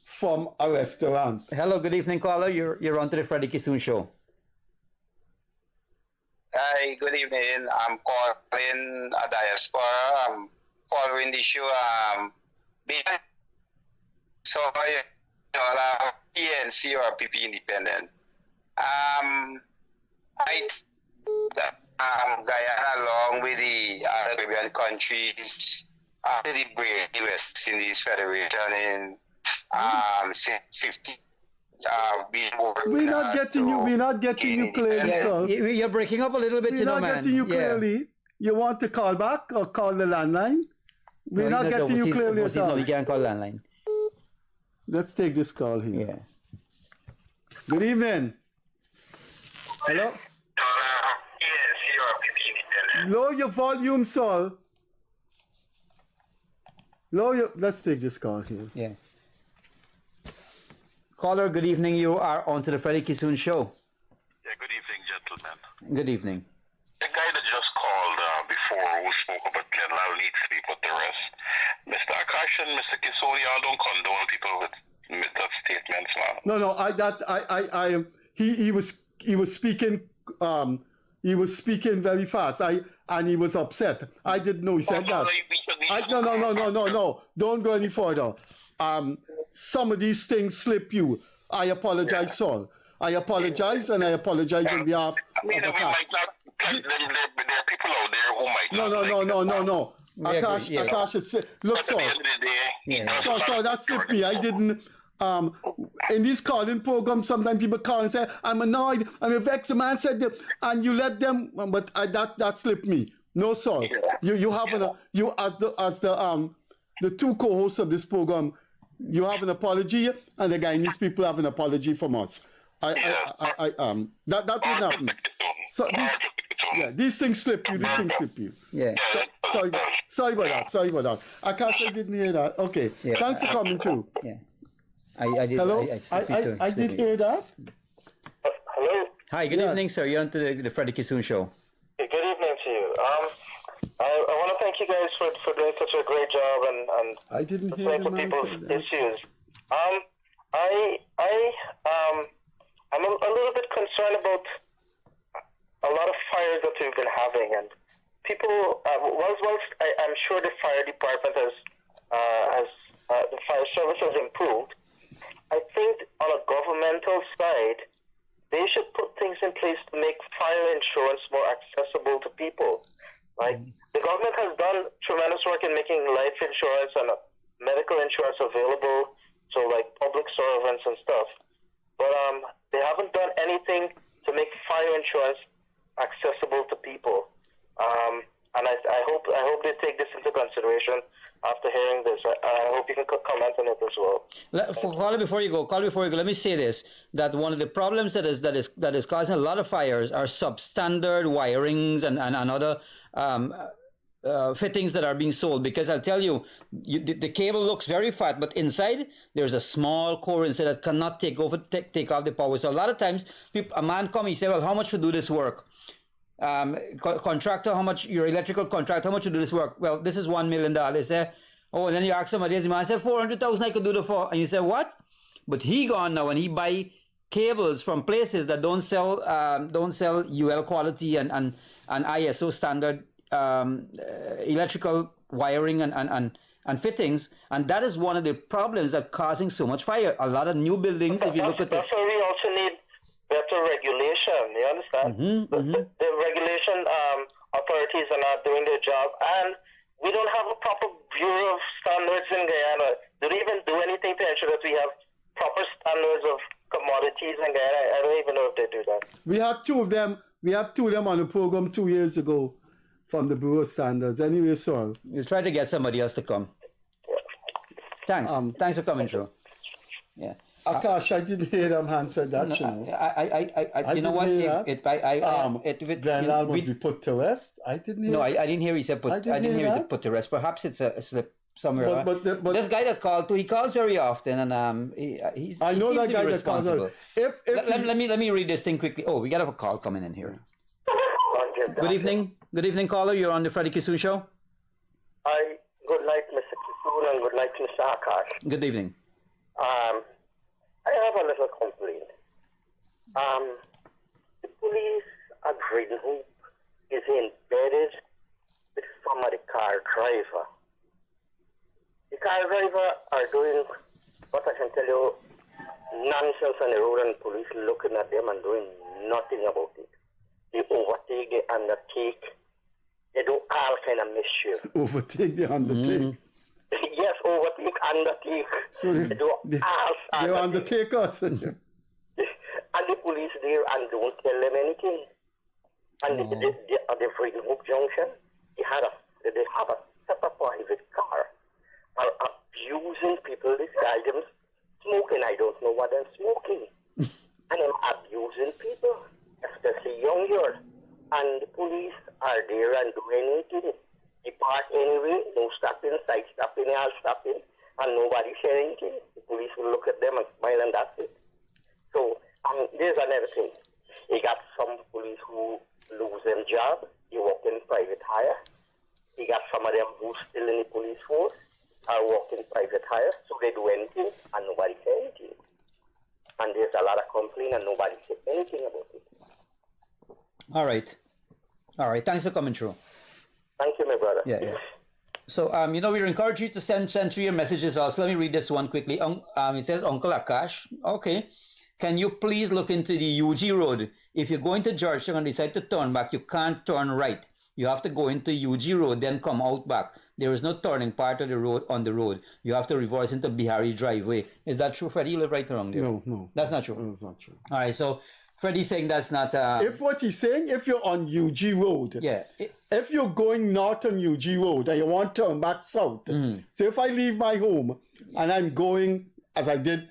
from a restaurant. Hello, good evening, caller. You're on to the Freddie Kissoon show. Hi, good evening. I'm calling a diaspora. I'm following the show. So PNC or PP Independent. Guyana, along with the other Caribbean countries, after the break, the West Indies Federation in 50. We're not getting you clearly, sir. You're breaking up a little bit, We're not getting you clearly. You want to call back or call the landline? We're not getting you clearly at all. No, you can't call landline. Let's take this call here. Yeah. Good evening. Hello? Lower your volume, sir. Let's take this call here. Yeah. Caller, good evening. You are on to the Freddie Kissoon show. Yeah, good evening, gentlemen. Good evening. The guy that just called before who spoke about Kenlal needs to be put to rest. Mr. Akash and Mr. Kissoon, y'all don't condone people with that statements, man. No. He was speaking. He was speaking very fast. And he was upset. I didn't know he said that. No. Don't go any further. Some of these things slip you. I apologize, Saul. I apologize, and I apologize on behalf of Akash. There are people out there who might No. Akash, look, Saul. So that slipped me. I didn't. In these calling programs, sometimes people call and say, "I'm annoyed, I'm vexed." The man said that, and you let them. But that slipped me. No, Saul. You have as the two co-hosts of this program. You have an apology, and the Guyanese people have an apology from us. That wouldn't happen. So these things slip you. Yeah. Sorry about that. Akash, I didn't hear that. Okay. Yeah. Thanks for coming through. Yeah. I did. Hello. I did hear that. Hello. Hi. Good evening, sir. You're on to the Freddie Kissoon show. Good evening to you. I want to thank you guys for doing such a great job and I didn't hear for people's issues. I'm a little bit concerned about a lot of fires that we've been having, and people. I'm sure the fire department has the fire service has improved. I think on a governmental side, they should put things in place to make fire insurance more accessible to people. Like, the government has done tremendous work in making life insurance and medical insurance available to like public servants and stuff. But they haven't done anything to make fire insurance accessible to people. And I hope they take this into consideration after hearing this. I hope you can comment on it as well. Call before you go, let me say this, that one of the problems that is causing a lot of fires are substandard wirings and other fittings that are being sold, because I'll tell you, the cable looks very fat, but inside there's a small core inside that cannot take off the power. So a lot of times a man come, he say, well, how much to do this work? Contractor, how much, your electrical contractor, how much to do this work? Well, this is $1 million. They say, oh, and then you ask somebody else, the man said, 400,000 I could do for, and you say, what? But he gone now and he buy cables from places that don't sell UL quality and and ISO standard electrical wiring and fittings, and that is one of the problems that causing so much fire. A lot of new buildings, if you look at that's why we also need better regulation. You understand? The regulation authorities are not doing their job, and we don't have a proper Bureau of Standards in Guyana. They don't even do anything to ensure that we have proper standards of commodities in Guyana. I don't even know if they do that. We have two of them. We have two of them on the program 2 years ago from the Bureau of Standards. Anyway, so we'll try to get somebody else to come. Thanks. Thanks for coming through. Yeah. Akash, I didn't hear them answer that. You know what? Then I would be put to rest. I didn't hear. No, I didn't hear he said put. I didn't hear he put to rest. Perhaps it's a slip somewhere. But this guy that called, he calls very often, and he's. I know that guy responsible. That calls. Let me read this thing quickly. Oh, we got a call coming in here. Good evening, caller. You're on the Freddie Kissoon show. Hi. Good night, Mr. Kissoon, and good night, Mr. Akash. Good evening. I have a little complaint. The police at Freddie is embedded with some of the car driver. The car driver are doing what I can tell you, nonsense on the road, and the police looking at them and doing nothing about it. They overtake, they undertake, they do all kind of mischief. Overtake, they undertake. Yes, overtake, undertake. So they undertake us. And the police there and don't tell them anything. And at the Freedom Hope Junction, they have a separate private car. Are abusing people, they guide them smoking. I don't know what they're smoking. And I'm abusing people, especially young girls. And the police are there and do anything. They park anyway, no stopping, side stopping, all stopping, and nobody say anything. The police will look at them and smile, and that's it. So, there's another thing. You got some police who lose their job, they work in private hire. You got some of them who still in the police force, are working private hire, so they do anything, and nobody say anything. And there's a lot of complaint, and nobody say anything about it. All right. Thanks for coming through. Thank you, my brother. Yeah. So, we encourage you to send through your messages also. Let me read this one quickly. It says, Uncle Akash, okay, can you please look into the UG Road? If you're going to Georgetown and decide to turn back, you can't turn right. You have to go into UG Road, then come out back. There is no turning part of the road on the road. You have to reverse into Bihari driveway. Is that true, Freddie? You live right around there? No. That's not true? No, it's not true. All right, so Freddie's saying that's not... if what he's saying, if you're on UG Road, if you're going north on UG Road and you want to turn back south, so if I leave my home and I'm going, as I did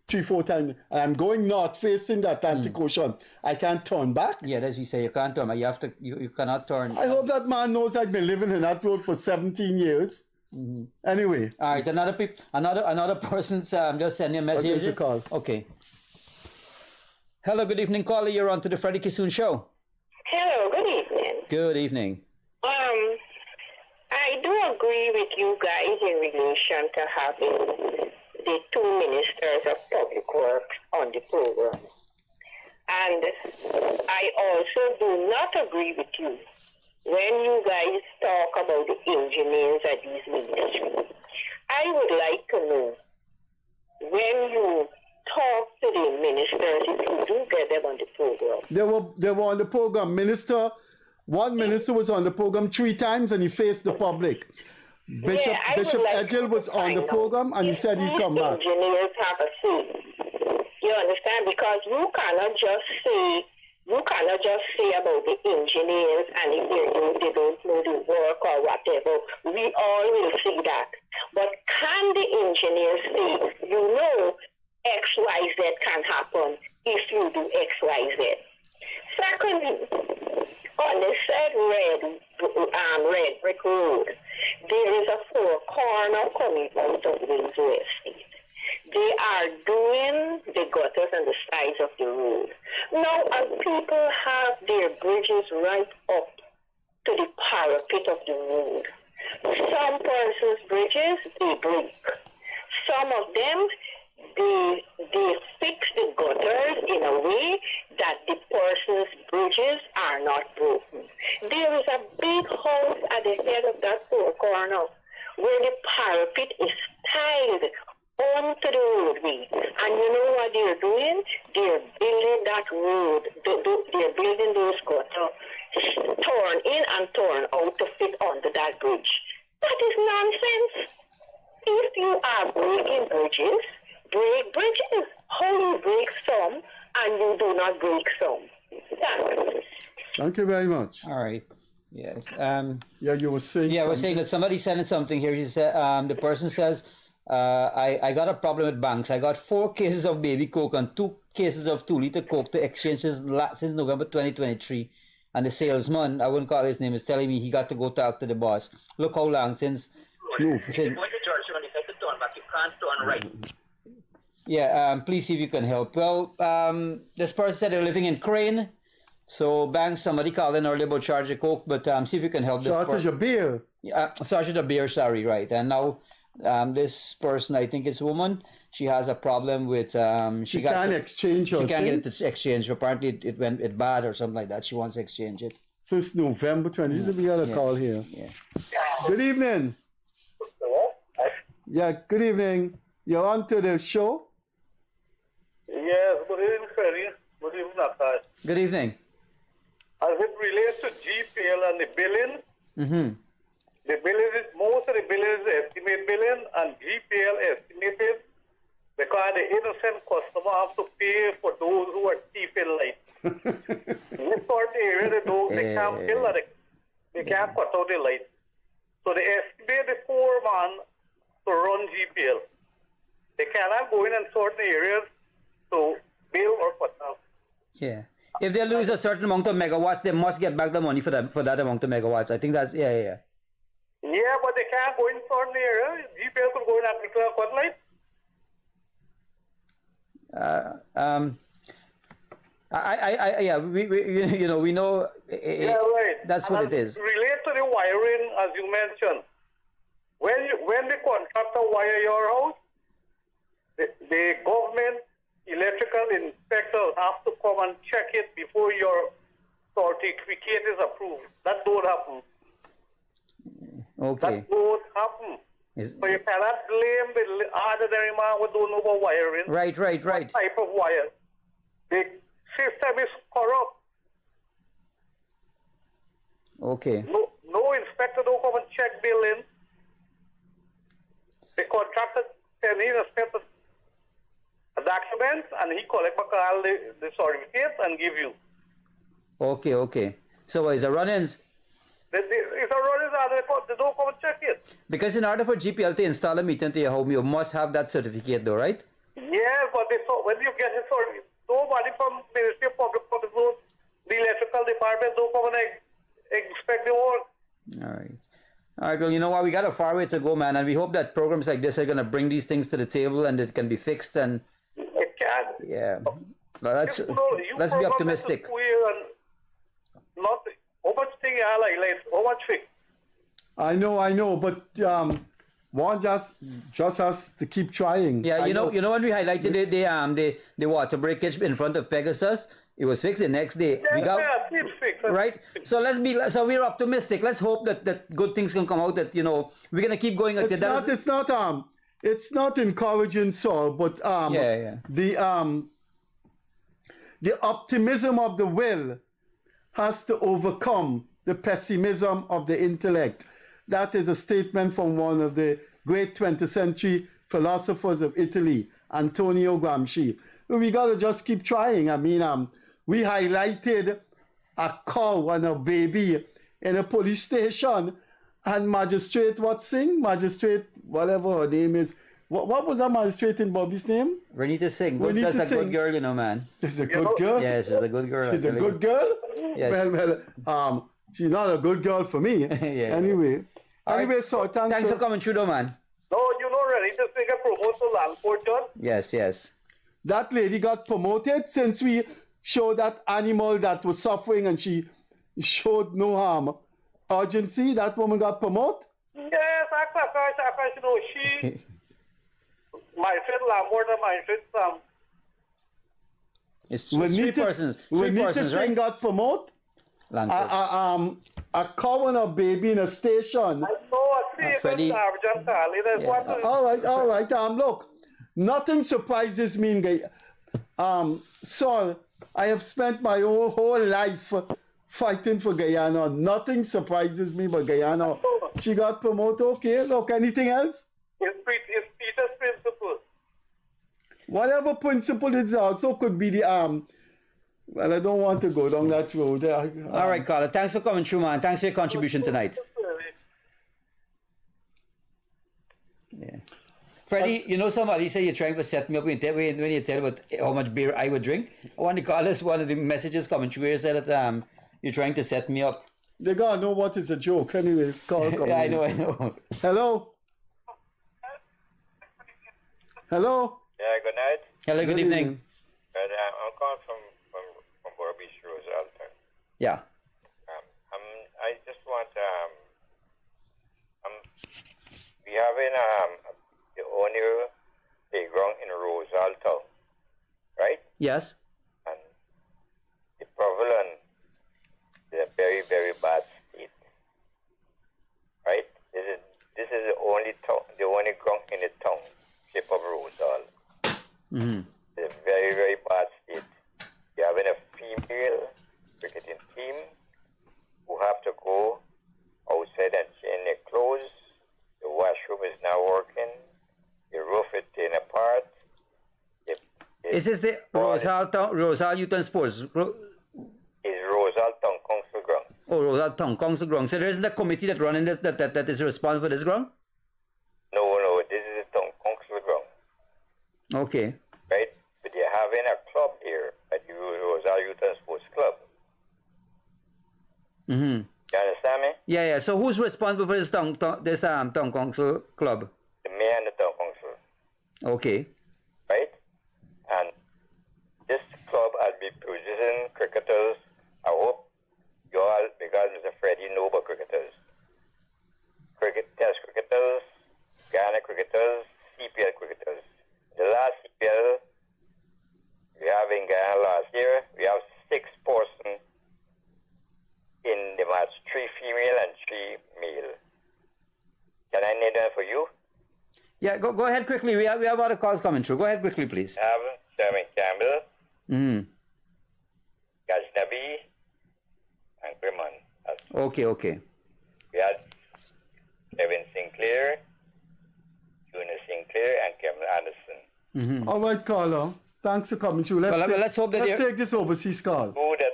3-4 times, and I'm going north facing the Atlantic Ocean, I can't turn back? Yeah, as we say, you can't turn back. You have to, you cannot turn. I hope that man knows I've been living in that road for 17 years. Anyway. All right, another person's just sending a message. What is the call? Okay. Hello, good evening, caller. You're on to the Freddie Kissoon show. Hello, good evening. Good evening. I do agree with you guys in relation to having the two ministers of public works on the program. And I also do not agree with you when you guys talk about the engineers at these ministries. I would like to know, when you talk to the ministers, if you do get them on the program. They were on the program. One minister was on the program 3 times and he faced the public. Bishop Edgell was on the program and he said he'd come back. Engineers have a say. You understand? Because you cannot just say about the engineers and if they don't know the work or whatever. We all will see that. But can the engineers say, XYZ can happen if you do XYZ? Secondly, on the said red brick road, there is a 4-corner coming out of Windsor Estate. They are doing the gutters and the sides of the road. Now, and people have their bridges right up to the parapet of the road. Some persons' bridges, they break. Some of them, they fix the gutters in a way that the person's bridges are not broken. house at the head of that four corner, where the parapet is tiled onto the roadway. And you know what they're doing? They're building that road. They're building those gutters, torn in and torn out to fit onto that bridge. That is nonsense. If you are breaking bridges, break bridges. How you break some and you do not break some. Thank you very much. All right. Yeah. Yeah, you were saying. Yeah, I was saying that somebody sent something here. He said, the person says, I got a problem with banks. I got 4 cases of baby Coke and 2 cases of 2-liter Coke to exchange since November 2023. And the salesman, I wouldn't call his name, is telling me he got to go talk to the boss. Look how long since. Yeah, please see if you can help. Well, this person said they're living in Crane. So, banks, somebody called in earlier about charge of Coke, but see if you can help this person. Shortage of beer. Shortage of beer, sorry, right. And now, this person, I think it's a woman, she has a problem with... she can't exchange her She can't thing? get it to exchange. Apparently, it went bad or something like that. She wants to exchange it. Since November 20th, we had a call here. Yeah. Good evening. Yeah, good evening. You're on to the show? Yes, good evening, Freddie. Good evening, Akash. Good evening. As it relates to GPL and the billing, the billing is, most of the billing is estimate billing, and GPL estimated because the innocent customer have to pay for those who are thieving light. In this certain area, they can't bill, they can't cut out the light. So they estimate the foreman to run GPL. They cannot go in certain areas to bill or cut out. Yeah. If they lose a certain amount of megawatts, they must get back the money for that amount of megawatts. I think that's, yeah. Yeah, but they can't go in certain areas. GPL could go in and cut light. We know. Yeah, right. That's what it is. Relate to the wiring, as you mentioned. When the contractor wire your house, the government electrical inspectors have to come and check it before your certificate is approved. That don't happen. Okay. That don't happen. So you cannot blame the ordinary man who don't know about wiring. Right. What type of wire? The system is corrupt. Okay. No inspector don't come and check billing. The contractor send in a set of documents and he collect back all the certificates and give you. Okay. So is a run-ins? It's a run-ins, they don't come and check it. Because in order for GPL to install a meter into your home, you must have that certificate though, right? Yes, but when you get a certificate, nobody from Ministry of Public Service, the electrical department don't come and inspect the work. All right, well, you know what? We got a far way to go, man, and we hope that programs like this are going to bring these things to the table and it can be fixed. And it can. Yeah, well, let's be optimistic. Not how much thing I like how much fix. I know, but one just has to keep trying. Yeah, you know when we highlighted the water breakage in front of Pegasus, it was fixed the next day. It's fixed. Right. So we're optimistic. Let's hope that good things can come out. That we're gonna keep going. It's not encouraging, so but the optimism of the will has to overcome the pessimism of the intellect. That is a statement from one of the great 20th century philosophers of Italy, Antonio Gramsci. We gotta just keep trying. I mean, we highlighted a cow and a baby in a police station, and magistrate, magistrate, whatever her name is. What was that magistrate in Bobby's name? Renita Singh. That's a good girl, man. She's a good girl? Yeah, she's a good girl. She's a good girl? Yes. Well, she's not a good girl for me. Anyway, so thanks for coming through, though, man. No, Renita Singh got promoted to land court judge. Yes. That lady got promoted since we showed that animal that was suffering and she showed no urgency. That woman got promoted? Yes, Akash, she... my friend Lambert and my friend It's three persons. Three persons, Singh right? got promoted. a cow and a baby in a station. I know, I see Freddie. All right. Look, nothing surprises me in Guyana. Sir, I have spent my whole life fighting for Guyana. Nothing surprises me but Guyana. She got promoted. Okay, look, anything else? It's Peter's principle. Whatever principle it also could be the well, I don't want to go down that road. All right, caller. Thanks for coming through, man. Thanks for your contribution tonight. Yeah. Freddie, you know somebody say you're trying to set me up when you tell about how much beer I would drink. One of the callers, one of the messages coming through here said that you're trying to set me up. They gotta know what is a joke anyway. Call yeah, I know. Hello? Hello? Yeah, good night. Hello, good evening. I'm calling from Burbage Rose Alton. Yeah. I just want we having the only playground in Rose Alton, right? Yes. And the Provolone is a very, very bad state, right? This is the only ground in the town, shape of Rose Hall. Mm-hmm. It's a very, very bad state. You're having a female cricketing team who have to go outside and change their clothes. The washroom is not working. The roof is tearing apart. Is this the Rosal Youth and Sports? It's Rosal Town Council ground. Oh, Rosal Town Council ground. So there isn't a committee that running that is responsible for this ground? No, this is the town council ground. Okay. Right? But they're having a club here at the Rosal Youth and Sports Club. Mm-hmm. You understand me? Yeah. So who's responsible for this town council club? The mayor and the town council. Okay. Right? And this club has been producing cricketers. I hope you all, because Mr. Freddie know about cricketers. Test cricketers, Ghana cricketers, CPL cricketers. The last CPL we have in Ghana last year, we have 6 persons in the match, 3 female and 3 male. Can I name them for you? Yeah, go ahead quickly. We have other calls coming through. Go ahead quickly, please. I have Sherman Campbell, Mm-hmm. Gajnabi, and Griman. Okay. We had Kevin Sinclair, Junior Sinclair, and Kevin Anderson. Mm-hmm. All right, caller. Thanks for coming through. Let's hope that let's take this overseas call. Who that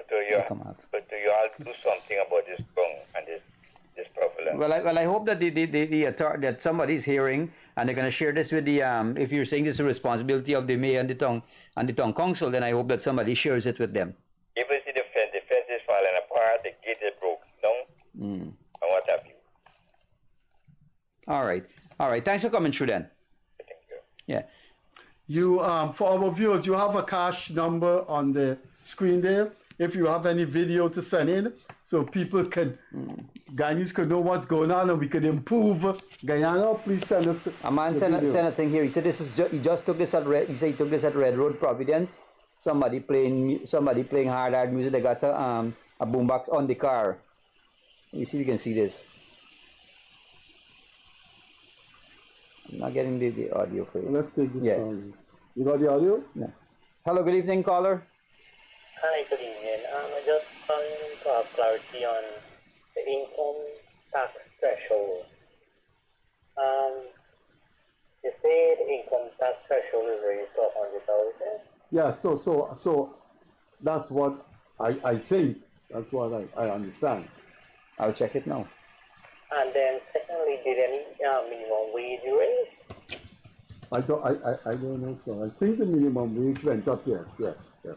to you all do something about this ground and this problem. Well, I hope that that somebody's hearing and they're going to share this with the if you're saying this is a responsibility of the mayor and the town council, then I hope that somebody shares it with them. If you see the fence is falling apart, the gate is broken down, and what have you. All right. Thanks for coming through then. Thank you. Yeah. You for our viewers, you have a cash number on the screen there. If you have any video to send in, so people can, Guyanese could know what's going on and we could improve Guyana, please send us. A man sent a thing here. He said he just took this at Red Road, Providence. Somebody playing hard music. They got a boombox on the car. Let me see if you can see this. I'm not getting the audio for you. Let's take this. Yeah. You got the audio? No. Hello, good evening, caller. Hi, good evening. I just want to have clarity on the income tax threshold. You say the income tax threshold is raised to 100,000. Yeah. So that's what I think. That's what I understand. I'll check it now. And then secondly, did any minimum wage raise? I don't know, so I think the minimum wage went up. Yes. Yeah.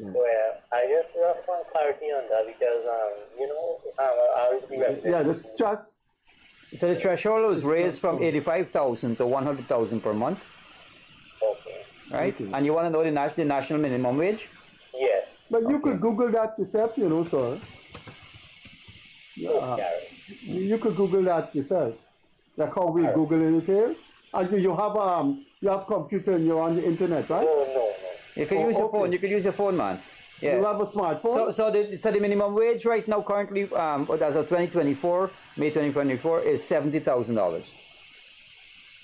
Well, I just want clarity on that because So the threshold was raised from 85,000 to 100,000 per month. Okay. Right? Okay. And you want to know the national minimum wage? Yes. But you could Google that yourself, sir. You could Google that yourself. Like how we Googling it here. And you have computer and you're on the internet, right? No. You can use your phone. You can use your phone, man. Yeah. You have a smartphone? So the minimum wage right now currently, as of 2024, May 2024, is $70,000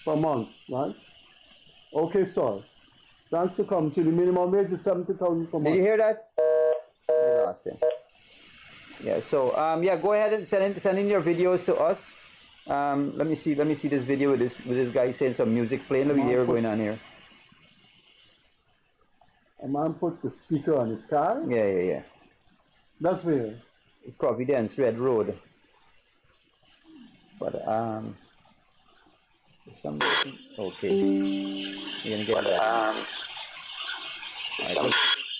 per month, right? Okay, sir. Thanks for coming to the minimum wage is 70,000 per month. Did you hear that? We lost him. Yeah. So yeah, go ahead and send in your videos to us. Let me see this video with this guy saying some music playing. Let me hear what's going on here. A man put the speaker on his car? Yeah. That's where? Providence, Red Road. But okay. You're gonna get that.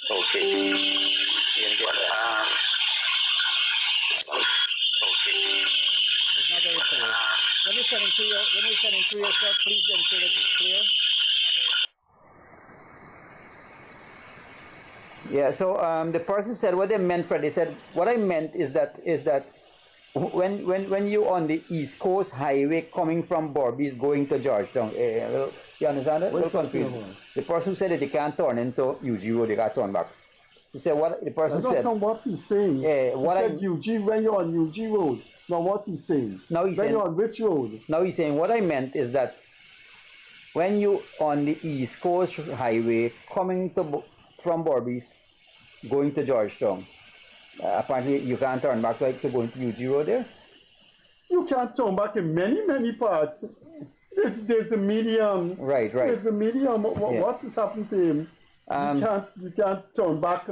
Okay. You're gonna get that. Okay. It's not very clear. When you're sending through your stuff, please ensure that it's clear. Yeah, so the person said what they meant, Freddie said, what I meant is that when you on the East Coast Highway coming from Borbies going to Georgetown, you understand that? What's confused. The person said that they can't turn into UG Road, they got to turn back. He said what the person said. That's not what he's saying. Yeah, he said UG when you're on UG Road. Now what he's saying. Now he's when saying, you're on which road? Now he's saying what I meant is that when you on the East Coast Highway coming from Borbies going to Georgetown, apparently you can't turn back like to go to UG Road there. You can't turn back in many parts. There's a medium. Right. There's a medium. What has happened to him? You can't turn back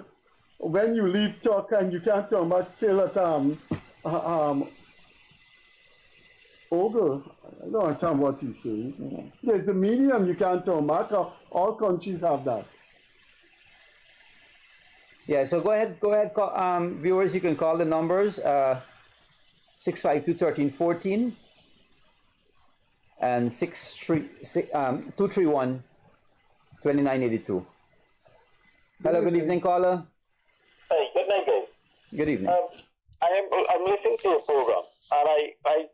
when you leave Turkey, and you can't turn back till at Ogle. I don't understand what he's saying. There's a medium you can't turn back. All countries have that. Yeah, so go ahead, viewers, you can call the numbers 652-1314 and 231-2982. Hello, good evening, caller. Hey, good night, guys. Good evening. I'm listening to your program, and I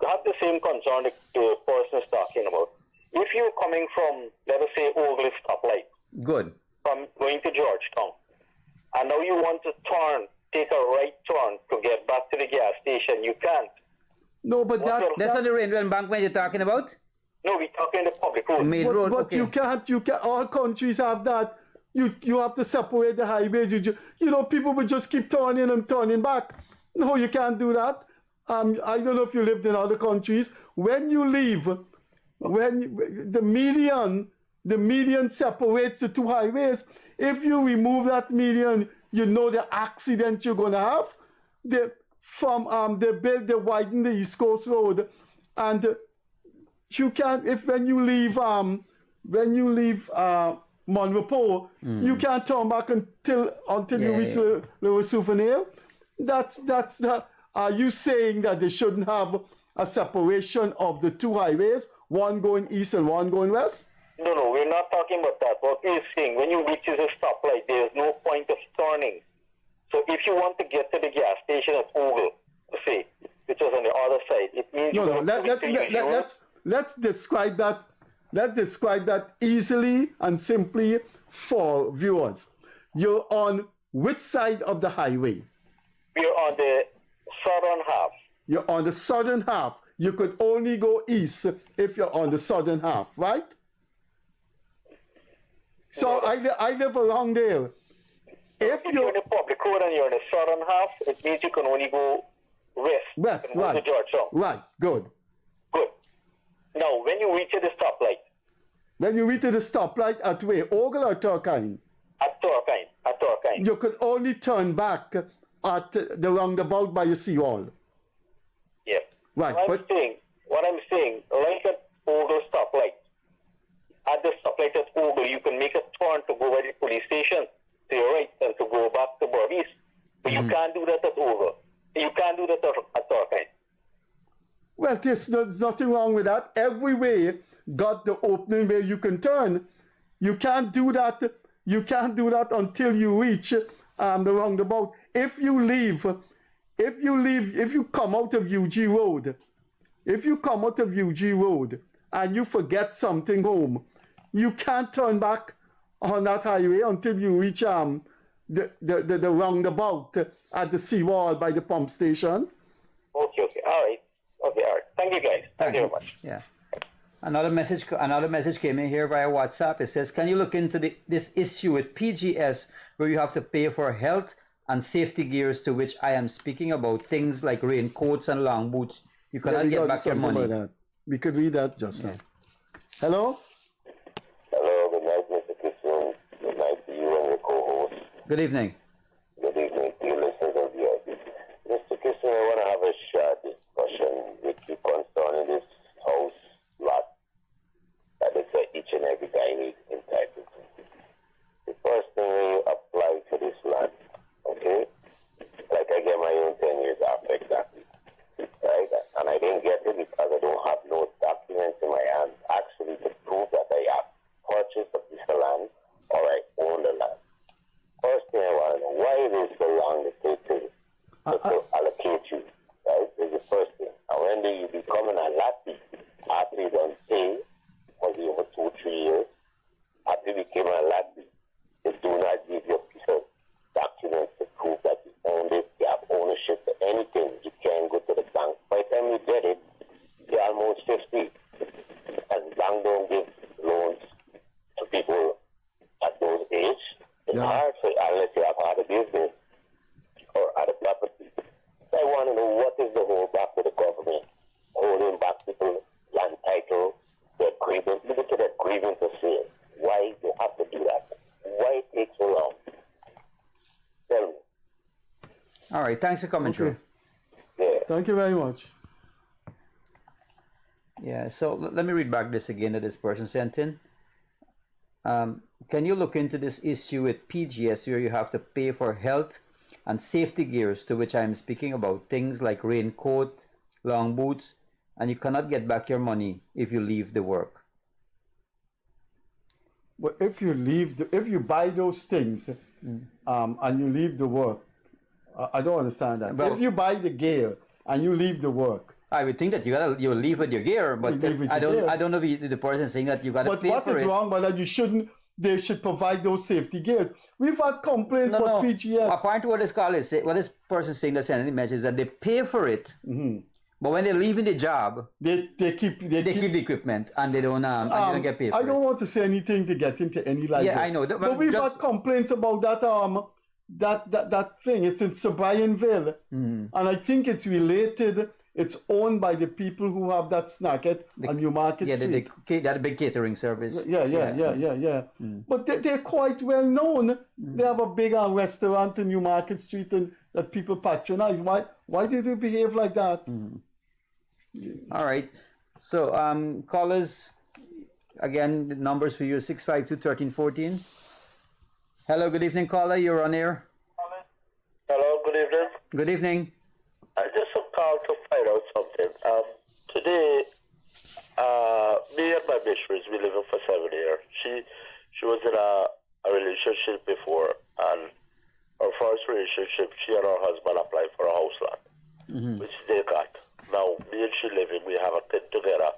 have the same concern the person is talking about. If you're coming from, let us say, Ogle stoplight, good, from going to Georgetown, and now you want to take a right turn to get back to the gas station, you can't. No, but that's not the railway embankment you're talking about? No, we're talking the public road. Main road, but okay. you can't, all countries have that. You have to separate the highways. You know, people will just keep turning and turning back. No, you can't do that. I don't know if you lived in other countries. When you leave, the median separates the two highways. If you remove that median, you know the accident you're gonna have. They widen the East Coast Road, and you can't. When you leave Monrepo, you can't turn back until you reach Lower Souvenir. Are you saying that they shouldn't have a separation of the two highways, one going east and one going west? No, we're not talking about that. What we're saying, when you reach a stoplight, there's no point of turning. So if you want to get to the gas station at Ogle, say, which is on the other side, it means let's describe that. Let's describe that easily and simply for viewers. You're on which side of the highway? We're on the southern half. You're on the southern half. You could only go east if you're on the southern half, right? So I live along there. If you're on the public road and you're on the southern half, it means you can only go west. West, right. To Georgetown. Right, good. Now, when you reach the stoplight. When you reach the stoplight at where? Ogle or Turkine? At Turkine. You could only turn back at the roundabout by the seawall. Yeah. Right. What I'm saying, like at Ogle stoplight, at the stoplight at Ogle, you can make a turn to go by the police station to your right and to go back to Borbies. But you can't do that at Ogle. You can't do that at Turkine. Well, there's nothing wrong with that. Every way got the opening where you can turn. You can't do that. You can't do that until you reach the roundabout. If you come out of UG Road, and you forget something home, you can't turn back on that highway until you reach the roundabout at the seawall by the pump station. Okay. All right. Okay. All right. Thank you, guys. Thank you very much. Yeah. Another message came in here via WhatsApp. It says, can you look into this issue with PGS where you have to pay for health and safety gears, to which I am speaking about, things like raincoats and long boots. You cannot get back your money. We could read that just now. Hello? Hello, good night, Mr. Kissoon. Good night to you and your co-host. Good evening. Good evening to you listeners of the audience. Mr. Kissoon, I want to have a short discussion with you concerning this house lot that they say each and every guy is entitled to. The first thing when you apply for this land, okay, like I get my own 10 years after exactly, right? And I didn't get it because I don't have no documents in my hand actually to prove that I have purchased a piece of land or I own the land. First thing I want to know, why it is so long to take to allocate you, right? Is the first thing. And when do you become an allotee after you don't pay for the over 2-3 years? After you became an allotee, they do not give you a piece of documents to prove that you own it, you have ownership to anything. You can't go to the bank. By the time you get it, you're almost 50. And the bank don't give loans to people at those age. It's hard for unless you have had a business or other property. I want to know what is the hold back with the government, holding back people, land title, their grievance. Look at that grievance of sale. Why you have to do that? Why it takes so long? Tell me. All right, thanks for coming through. Yeah. Thank you very much. Yeah, so let me read back this again that this person sent in. Can you look into this issue with PGS where you have to pay for health and safety gears, to which I am speaking about, things like raincoat, long boots, and you cannot get back your money if you leave the work? But if you buy those things and you leave the work, I don't understand that. But if you buy the gear and you leave the work, I would think that you'll leave with your gear, but I don't know if the person is saying that you got to pay for it. But what is wrong? But that they should provide those safety gears. We've had complaints about PGS. According to what this person is saying, that sending the message is that they pay for it, but when they're leaving the job, they keep the equipment and they don't get paid for it. I don't want to say anything to get into any like that. Yeah, I know. But we've had complaints about that thing. It's in Sir Brianville, and I think it's related. It's owned by the people who have that snack at Newmarket Street. That big catering service. Yeah. But they're quite well known. They have a big restaurant in Newmarket Street and that people patronize. Why did they behave like that? All right. So callers, again, the numbers for you: 652-1314. Hello, good evening, caller. You're on air. Hello, good evening. Good evening. I just called to find out something. Today, me and my mistress, we living for 7 years. She was in a relationship before, and her first relationship, she and her husband applied for a house lot, which they got. Now, me and she living, we have a kid together.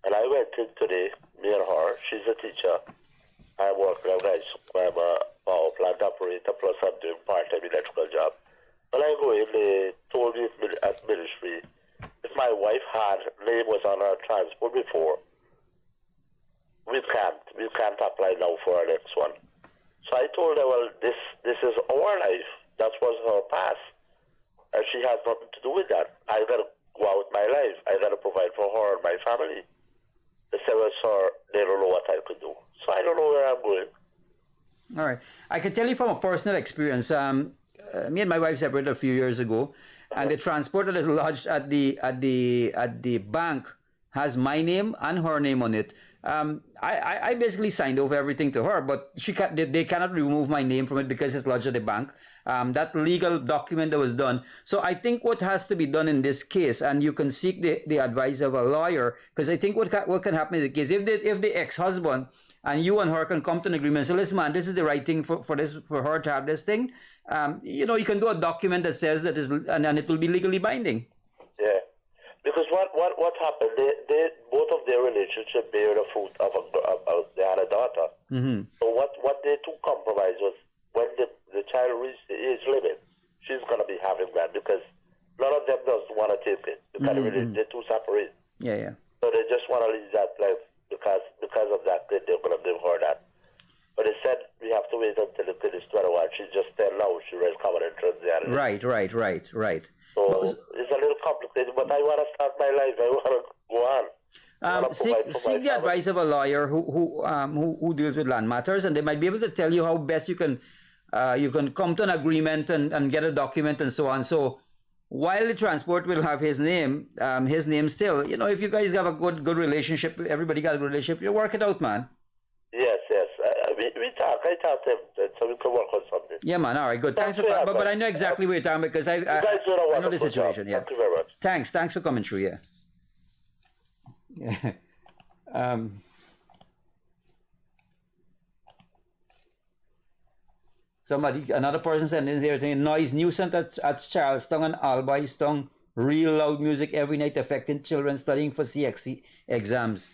And I went in today, me and her, she's a teacher. I'm working on guys. I'm a power plant operator, plus I'm doing part-time electrical job. When I go in, they told me at ministry, if my wife had name was on her transport before, we can't apply now for our next one. So I told her, well, this is our life. That was her past. And she has nothing to do with that. I got to go out my life. I got to provide for her and my family. They said, well, sir, they don't know what I could do. So I don't know where I'm going. All right. I can tell you from a personal experience, me and my wife separated a few years ago, and the transport that is lodged at the bank has my name and her name on it. I basically signed over everything to her, but they cannot remove my name from it because it's lodged at the bank. That legal document that was done. So I think what has to be done in this case, and you can seek the advice of a lawyer, because I think what can happen in the case, if the ex-husband and you and her can come to an agreement and say, listen, man, this is the right thing for her to have this thing. You can do a document that says that and it will be legally binding. Yeah, because what happened? They both of their relationship bear the fruit of they had a daughter. Mm-hmm. So what they two compromised was when the child reach the age limit, she's going to be having that because none of them does want to take it because they're too separate. Yeah. So they just want to leave that life because of that kid, they're going to give her that. But they said we have to wait until the kid is 21. She's just 10 now. She will come and transition. Right. So it's a little complicated, but I want to start my life. I want to go on. Seek the advice of a lawyer who deals with land matters, and they might be able to tell you how best you can come to an agreement and get a document and so on. So while the transport will have his name still, you know, if you guys have a good relationship, everybody got a good relationship, you work it out, man. Yes. I talk to him, so we can work on something. Yeah, man. All right, good. Thanks for coming. But I know exactly where you're talking because I know the situation. Yeah. Thank you very much. Thanks for coming through. Yeah. Another person sent in here saying noise nuisance at Charlestown and Albistown. Real loud music every night affecting children studying for CXC exams.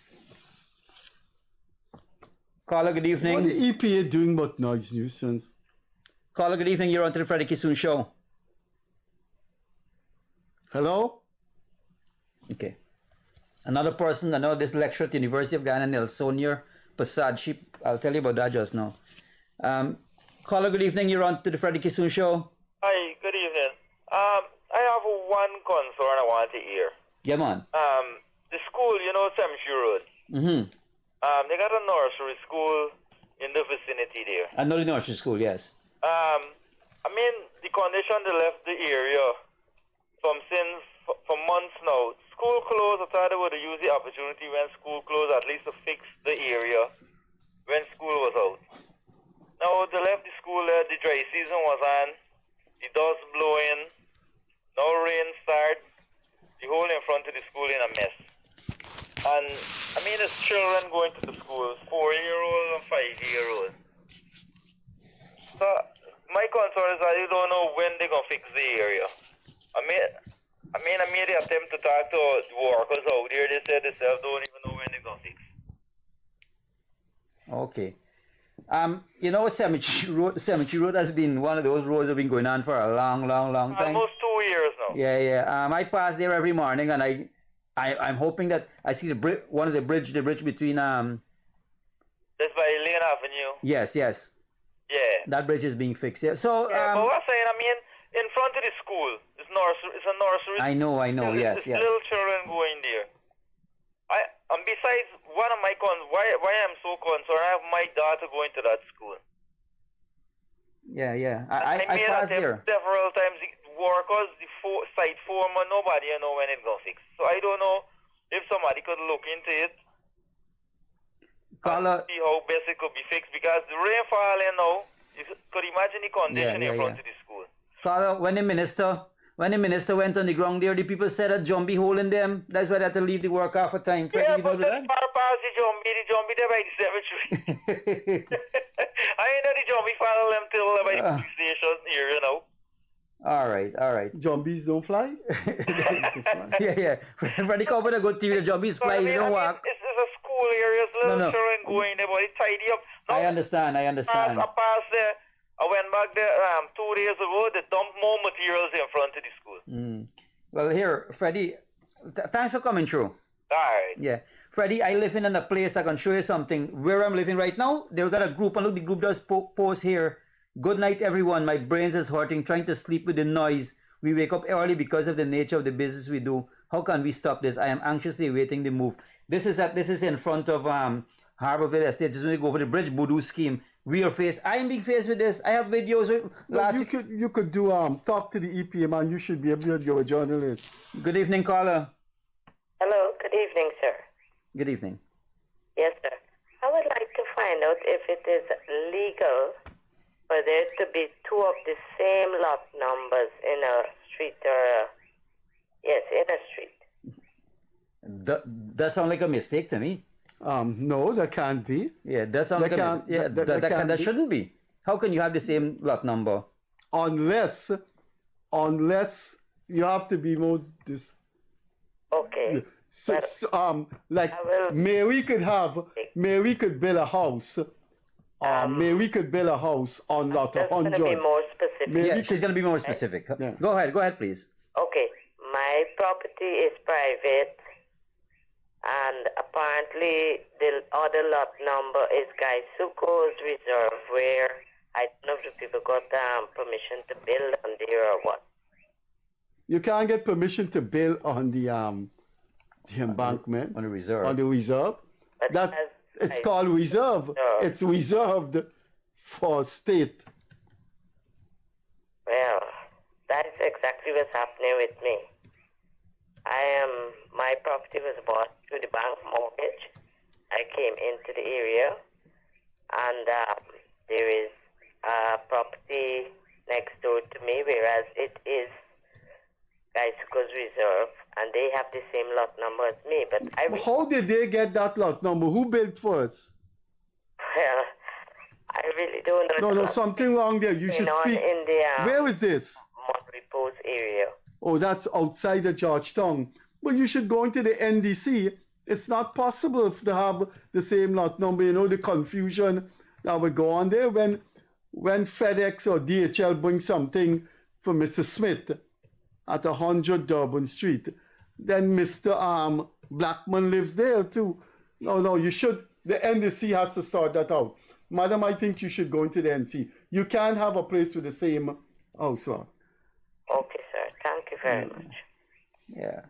Caller, good evening. What the EPA doing about noise nuisance? Caller, good evening. You're on to the Freddie Kissoon show. Hello? Okay. Another person, this lecturer at the University of Guyana, Nelsonia Persaud. I'll tell you about that just now. Caller, good evening. You're on to the Freddie Kissoon show. Hi, good evening. I have one concern I want to hear. Yeah, man. The school, Cemetery Road. Mm-hmm. They got a nursery school in the vicinity there. I know the nursery school, yes. The condition they left the area for months now. School closed, I thought they would use the opportunity when school closed at least to fix the area when school was out. Now they left the school there, the dry season was on, the dust blowing, now rain start, the whole in front of the school in a mess. And there's children going to the school, 4-year-old and 5-year-old. So my concern is that you don't know when they're gonna fix the area. I made the attempt to talk to the workers out there. They said themselves don't even know when they're gonna fix. Okay. Cemetery Road has been one of those roads that have been going on for a long time. Almost 2 years now. Yeah. I pass there every morning, and I'm hoping that I see the bridge between That's by Lane Avenue. Yes. Yeah. That bridge is being fixed. Yeah. So but what I'm saying, in front of the school, it's a nursery. I know. Yes. Little children going there. And besides, one of my why I'm so concerned, I have my daughter going to that school. Yeah. I pass there several times. The workers, the site foreman, nobody know when it's gonna fix. So I don't know if somebody could look into it. See how best it could be fixed because the rain falling now. You could imagine the condition in front of the school. Caller, when the minister went on the ground there, the people said a zombie hole in them. That's why they had to leave the work half a time. Yeah, but that's far past the zombie there by the cemetery. I ain't know the zombie follow them till by the police station here, All right. Zombies don't fly? Yeah. Freddie come with a good TV, the zombies fly, they don't walk. It's a school area, it's little children going there, but it's tidy up. No, I understand. I passed there. I went back there 2 days ago. They dumped more materials in front of the school. Well, here, Freddie, thanks for coming through. All right. Yeah. Freddie, I live in a place, I can show you something. Where I'm living right now, they've got a group, and look, the group does post here. Good night, everyone. My brains is hurting, trying to sleep with the noise. We wake up early because of the nature of the business we do. How can we stop this? I am anxiously awaiting the move. This is in front of Harborville Estate. Just when you go over the bridge, Voodoo scheme. I am being faced with this. I have videos you could do talk to the EPA, man. You should be able to. You're a journalist. Good evening, caller. Hello. Good evening, sir. Good evening. Yes, sir. I would like to find out if it is legal for there to be two of the same lot numbers in a street in a street. That sounds like a mistake to me. No, that can't be. Yeah, that sounds like a mistake. Yeah, that shouldn't be. How can you have the same lot number? Unless you have to be more Okay. So Mary could build a house. Mary could build a house on lot 100. Just to be more Yeah, she's going to be more specific. Yeah. Go ahead, please. Okay, my property is private, and apparently the other lot number is Guy Suko's reserve, where I don't know if the people got permission to build on there or what. You can't get permission to build on the embankment. On the reserve. On the reserve. It's called reserve. It's reserved for state. Well, that's exactly what's happening with me. My property was bought through the bank mortgage. I came into the area, and there is a property next door to me, whereas it is Gaisuko's reserve, and they have the same lot number as me. But how did they get that lot number? Who built first? Well, I really don't know. No, something wrong there. You should speak. In the, Where is this? Mont Repose area. Oh, that's outside of Georgetown. Well, you should go into the NDC. It's not possible to have the same lot number. You know, the confusion that would go on there when FedEx or DHL bring something for Mr. Smith at 100 Durban Street, then Mr. Blackman lives there too. No, you should. The NDC has to sort that out. Madam, I think you should go into the NDC. You can't have a place with the same house lot. Okay, sir. Thank you very much. Yeah.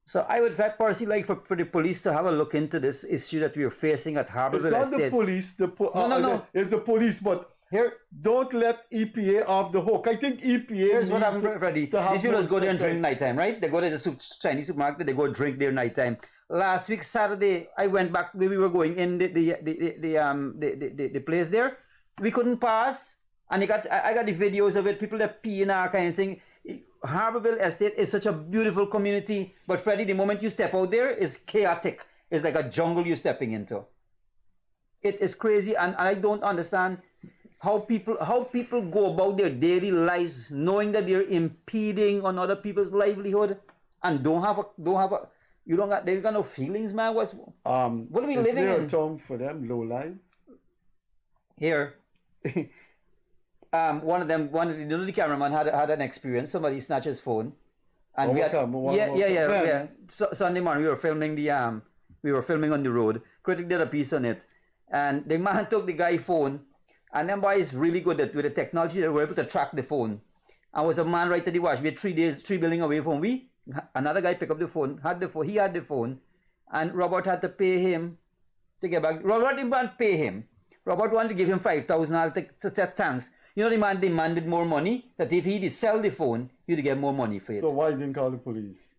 So I would personally like for the police to have a look into this issue that we are facing at Harborville It's not Estates. the police. No. It's the police, but here, don't let EPA off the hook. I think EPA. Here's what I'm ready. These people go there and drink night. nighttime, right? They go to the Chinese supermarket. They go drink there nighttime. Last week Saturday, I went back where we were going in the place there. We couldn't pass, and I got the videos of it. People that pee and that kind of thing. Harborville Estate is such a beautiful community, but Freddie, the moment you step out there, it's chaotic. It's like a jungle you're stepping into. It is crazy, and I don't understand how people go about their daily lives knowing that they're impeding on other people's livelihood and they got no feelings, man. What are we living in? Is there a term for them? Low life? Here. One of the cameraman had an experience. Somebody snatched his phone, and Sunday morning we were filming on the road. Critic did a piece on it, and the man took the guy's phone, and them boys really good at with the technology. They were able to track the phone. And was a man right at the watch. We had 3 buildings away from we. Another guy picked up the phone, he had the phone, and Robert had to pay him to get back. Robert didn't pay him. Robert wanted to give him 5,000 to set thanks. You know, the man demanded more money, that if he did sell the phone, he'd get more money for it. So why didn't call the police?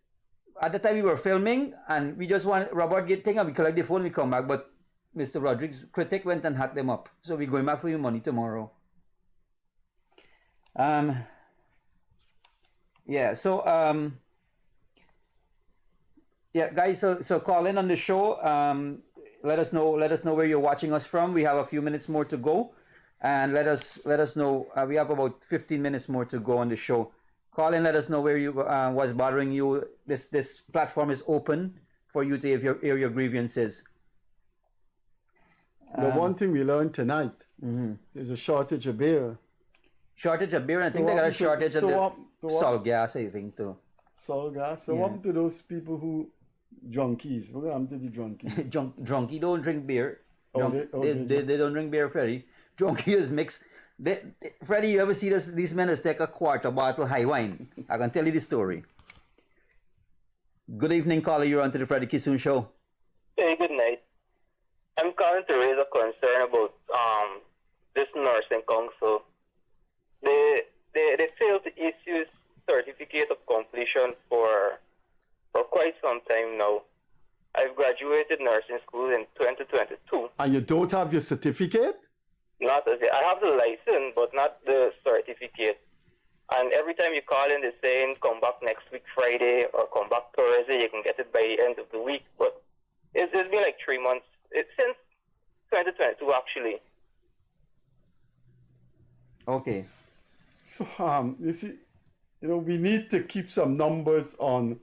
At the time we were filming, and we just wanted Robert get thing, and we collect the phone, we come back, but Mr. Rodriguez, critic, went and hacked them up. So we're going back for your money tomorrow. Guys, so call in on the show. Let us know where you're watching us from. We have a few minutes more to go, and let us know. We have about 15 minutes more to go on the show. Call in, let us know where you what's bothering you. This platform is open for you to air your grievances. The one thing we learned tonight is a shortage of beer. Shortage of beer, and I think they got a shortage of salt gas, I think, too. Salt gas? So what happened to those people who, junkies? What happened to the junkies? Junkie don't drink beer. They don't drink beer, Freddie. Junkie is mixed. Freddie, you ever see these men take a quarter bottle high wine? I can tell you the story. Good evening, caller. You're on to the Freddie Kissoon Show. Hey, good night. I'm calling to raise a concern about this nursing council. They failed to issue certificate of completion for quite some time now. I've graduated nursing school in 2022. And you don't have your certificate? Not as I have the license, but not the certificate. And every time you call in, they're saying, come back next week Friday or come back Thursday. You can get it by the end of the week. But it's been like 3 months. It's since 2022, actually. Okay. So, you see, we need to keep some numbers on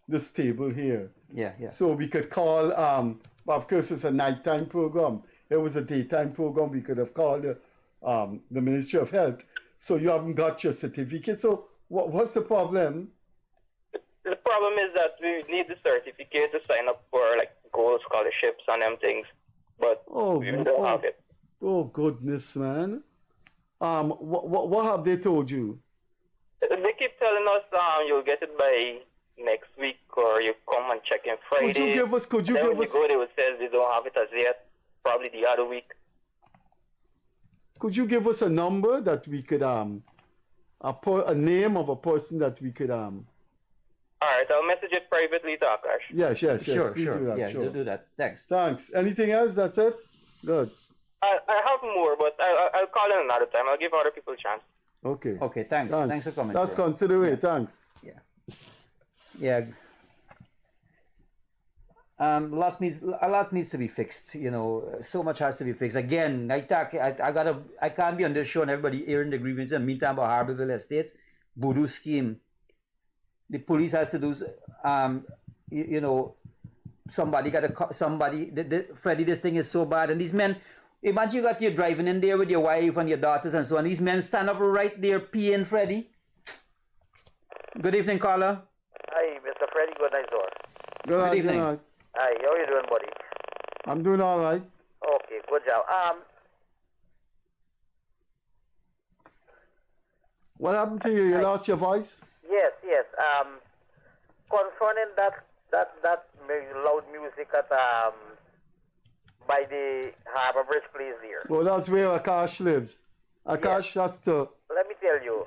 this table here. Yeah. So we could call, of course, it's a nighttime program. It was a daytime program. We could have called the Ministry of Health. so you haven't got your certificate. So what's the problem? The problem is that we need the certificate to sign up for like gold scholarships and them things, but we don't have it. Oh goodness, man. What have they told you? They keep telling us you'll get it by next week, or you come and check in Friday. Could you give us? Then when you go, they will say they don't have it as yet. Probably the other week. Could you give us a number that we could a name of a person that we could All right, I'll message it privately to Akash. Yes. Sure. Please do that, Yeah, sure. do that. Thanks. Thanks. Anything else? That's it? Good. I have more, but I'll call in another time. I'll give other people a chance. Okay. Okay, thanks. Thanks for coming. That's bro. considerate. Thanks. Yeah. A lot needs to be fixed. You know, so much has to be fixed. Again, I can't be on this show and everybody airing the grievances and meantime about Harborville Estates, voodoo scheme. The police has to do, somebody got to, Freddie, this thing is so bad. And these men, imagine you're driving in there with your wife and your daughters and so on. These men stand up right there peeing, Freddie. Good evening, caller. Hi, Mr. Freddie. Good night, sir. Good evening. night. Hi, how you doing, buddy? I'm doing all right. Okay, good job. What happened to you? You lost your voice? Yes. Concerning that loud music at by the Harbor Bridge place there. Well, that's where Akash lives. Akash has to. Let me tell you,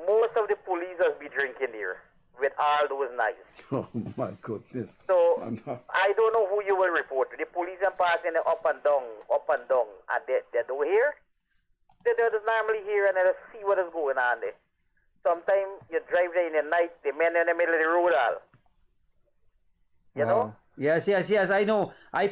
most of the police has be drinking there with all those knives. Oh my goodness. So I don't know who you will report to. The police are passing up and down, and they don't hear. They don't normally hear and they don't see what is going on there. Sometimes you drive there in the night, the men in the middle of the road all. You know? Yes, I know. I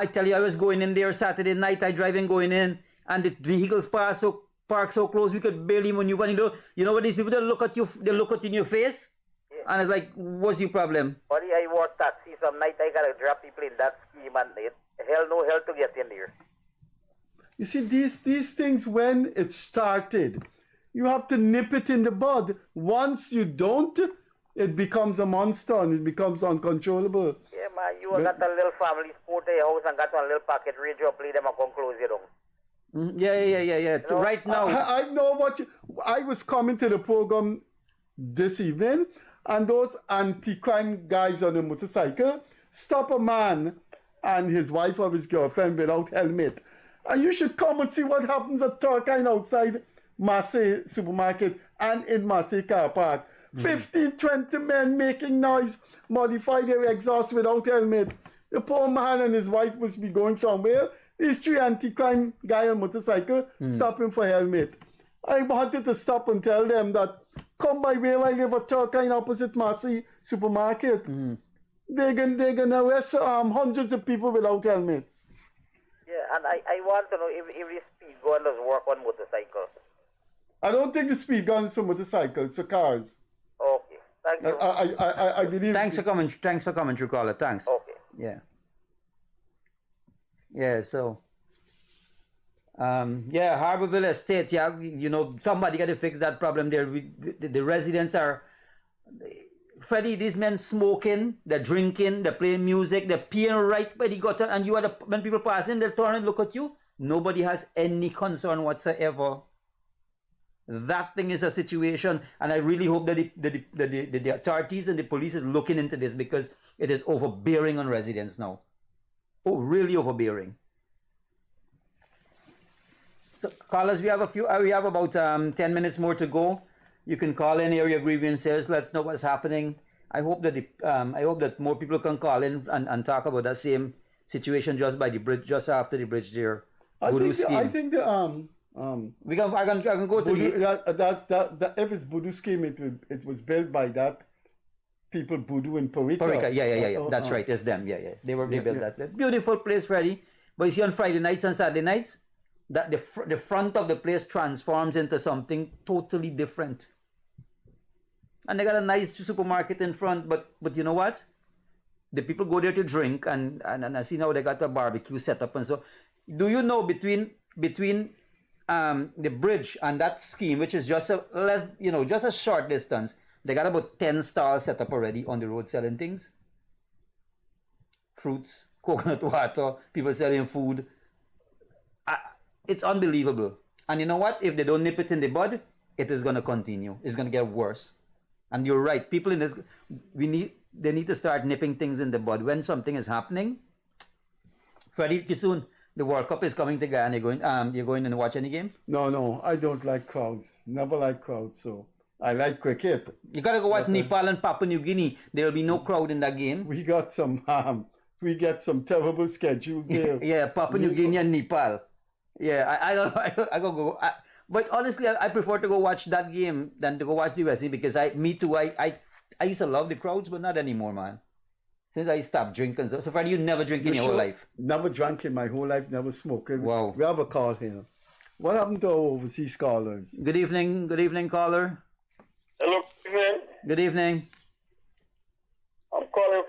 tell you, I was going in there Saturday night, going in, and the vehicles park so close we could barely maneuver. And you know what these people, they look at you in your face, and it's like, what's your problem? Buddy, I work taxi some night, I gotta drop people in that scheme and no hell to get in there. You see, these things, when it started, you have to nip it in the bud. Once you don't, it becomes a monster and it becomes uncontrollable. Yeah, man, you got a little family sport at your house and got one little pocket radio, play them and come close you down. Yeah. You know? Right now. I know what I was coming to the program this evening, and those anti-crime guys on the motorcycle stop a man and his wife or his girlfriend without helmet. And you should come and see what happens at Turkine outside Marseille supermarket and in Marseille car park. 15, 20 men making noise, modify their exhaust without helmet. The poor man and his wife must be going somewhere. These three anti-crime guy on motorcycle stopping for helmet. I wanted to stop and tell them that come by where I live at Turkine opposite Marseille supermarket. They're gonna arrest hundreds of people without helmets. Yeah, and I want to know if the speed gun does work on motorcycles. I don't think the speed guns for motorcycles, for cars. Okay, thank you. I believe. Thanks for coming, true caller. Thanks. Okay. Yeah. So. Harborville Estate. Yeah, somebody got to fix that problem there. The residents are. Freddie, these men smoking, they're drinking, they're playing music, they're peeing right by the gutter, and when people pass in, they'll turn and look at you. Nobody has any concern whatsoever. That thing is a situation, and I really hope that the authorities and the police is looking into this, because it is overbearing on residents now. Oh, really overbearing. So, callers, we have about 10 minutes more to go. You can call in, air your grievances. Let's know what's happening. I hope that more people can call in and talk about that same situation just by the bridge, just after the bridge there. I think the I can go to that if it's voodoo scheme, it was built by that people voodoo in Perica. Yeah. That's right. It's them. Yeah. They built that beautiful place, Freddie. But you see, on Friday nights and Saturday nights, that the front of the place transforms into something totally different. And they got a nice supermarket in front, but you know what? The people go there to drink, and I see now they got a barbecue set up, and so. Do you know between the bridge on that scheme, which is just a less, just a short distance. They got about 10 stalls set up already on the road selling things. Fruits, coconut water, people selling food. It's unbelievable. And you know what? If they don't nip it in the bud, it is going to continue. It's going to get worse. And you're right. People in this, they need to start nipping things in the bud when something is happening. Freddie, Kissoon, the World Cup is coming to Guyana. You're going to watch any game? No, I don't like crowds. Never like crowds, so I like cricket. You gotta go watch Nepal and Papua New Guinea. There will be no crowd in that game. We got some terrible schedules there. Yeah, Papua New Guinea and Nepal. Yeah, I go. But honestly, I prefer to go watch that game than to go watch the USA because I used to love the crowds, but not anymore, man. Since I stopped drinking. So Freddie, you never drink in your whole life? Never drank in my whole life, never smoked. Wow. We have a call here. What happened to our overseas callers? Good evening, caller. Hello, evening. Good evening. I'm calling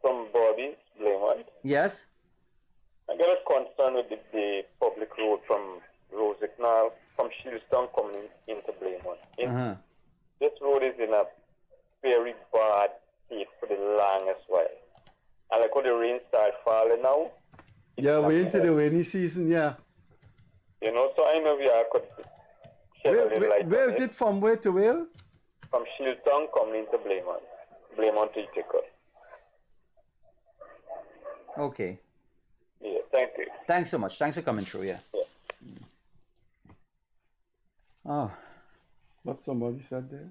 from Bobby's, Blaymont. Yes? I got a concern with the public road from Rosignal, from Shillstown coming into Blaymont. This road is in a very bad state for the longest while. And like when the rain started falling now. Yeah, we're into the rainy season, yeah. So I know I could shed a little light. Where is it from? Where to where? From Shillstown coming into Blaymont to Ithaca. Okay. Yeah, thank you. Thanks so much. Thanks for coming through, yeah. Oh. What somebody said there?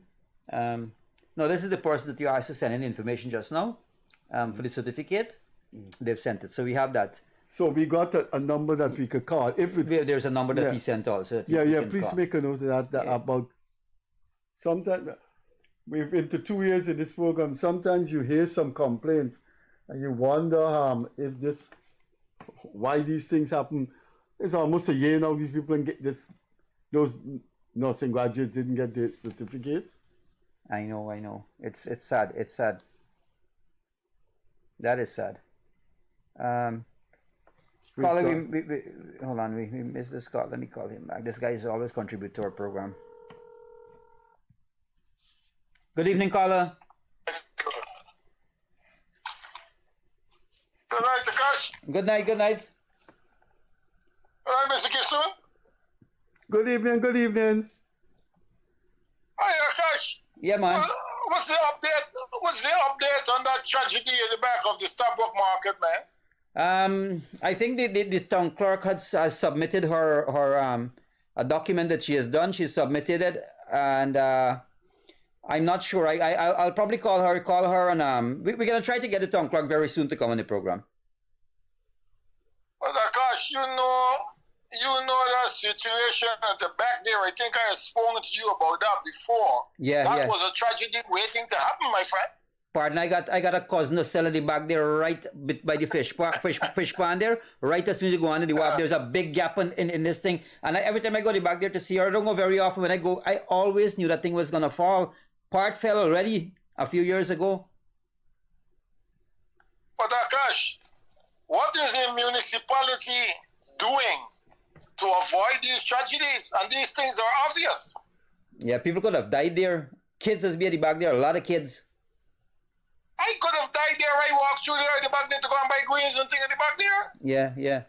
No, this is the person that you asked to send in information just now for the certificate. They've sent it. So we have that. So we got a number that we could call. There's a number that he sent also. Please make a note of that about sometimes we've been to 2 years in this program. Sometimes you hear some complaints and you wonder why these things happen. It's almost a year now these people didn't get those nursing graduates didn't get their certificates. I know. It's sad. It's sad. That is sad. Caller, hold on. We missed this call. Let me call him back. This guy is always contribute to our program. Good evening, caller. Good night, Akash. Good night. Hi, Mr. Kissoon. Good evening. Hi, Akash. Yeah, man. What's the update? What's the update on that tragedy in the back of the Starbucks market, man? I think the town clerk has submitted her a document that she has done. She submitted it, and I'm not sure. I'll probably call her, and we're gonna try to get the town clerk very soon to come on the program. Well, Akash, you know that situation at the back there. I think I have spoken to you about that before. That was a tragedy waiting to happen, my friend. Pardon, I got a cousin to sell at the back there, right by the fish pond there. Right as soon as you go on the wharf, there's a big gap in this thing. And every time I go back there to see her, I don't go very often. When I go, I always knew that thing was gonna fall. Part fell already a few years ago. But Akash, what is the municipality doing to avoid these tragedies? And these things are obvious. Yeah, people could have died there. Kids has been at the back there, a lot of kids. I could have died there. I walked through there at the back there to go and buy greens and things at the back there. Yeah.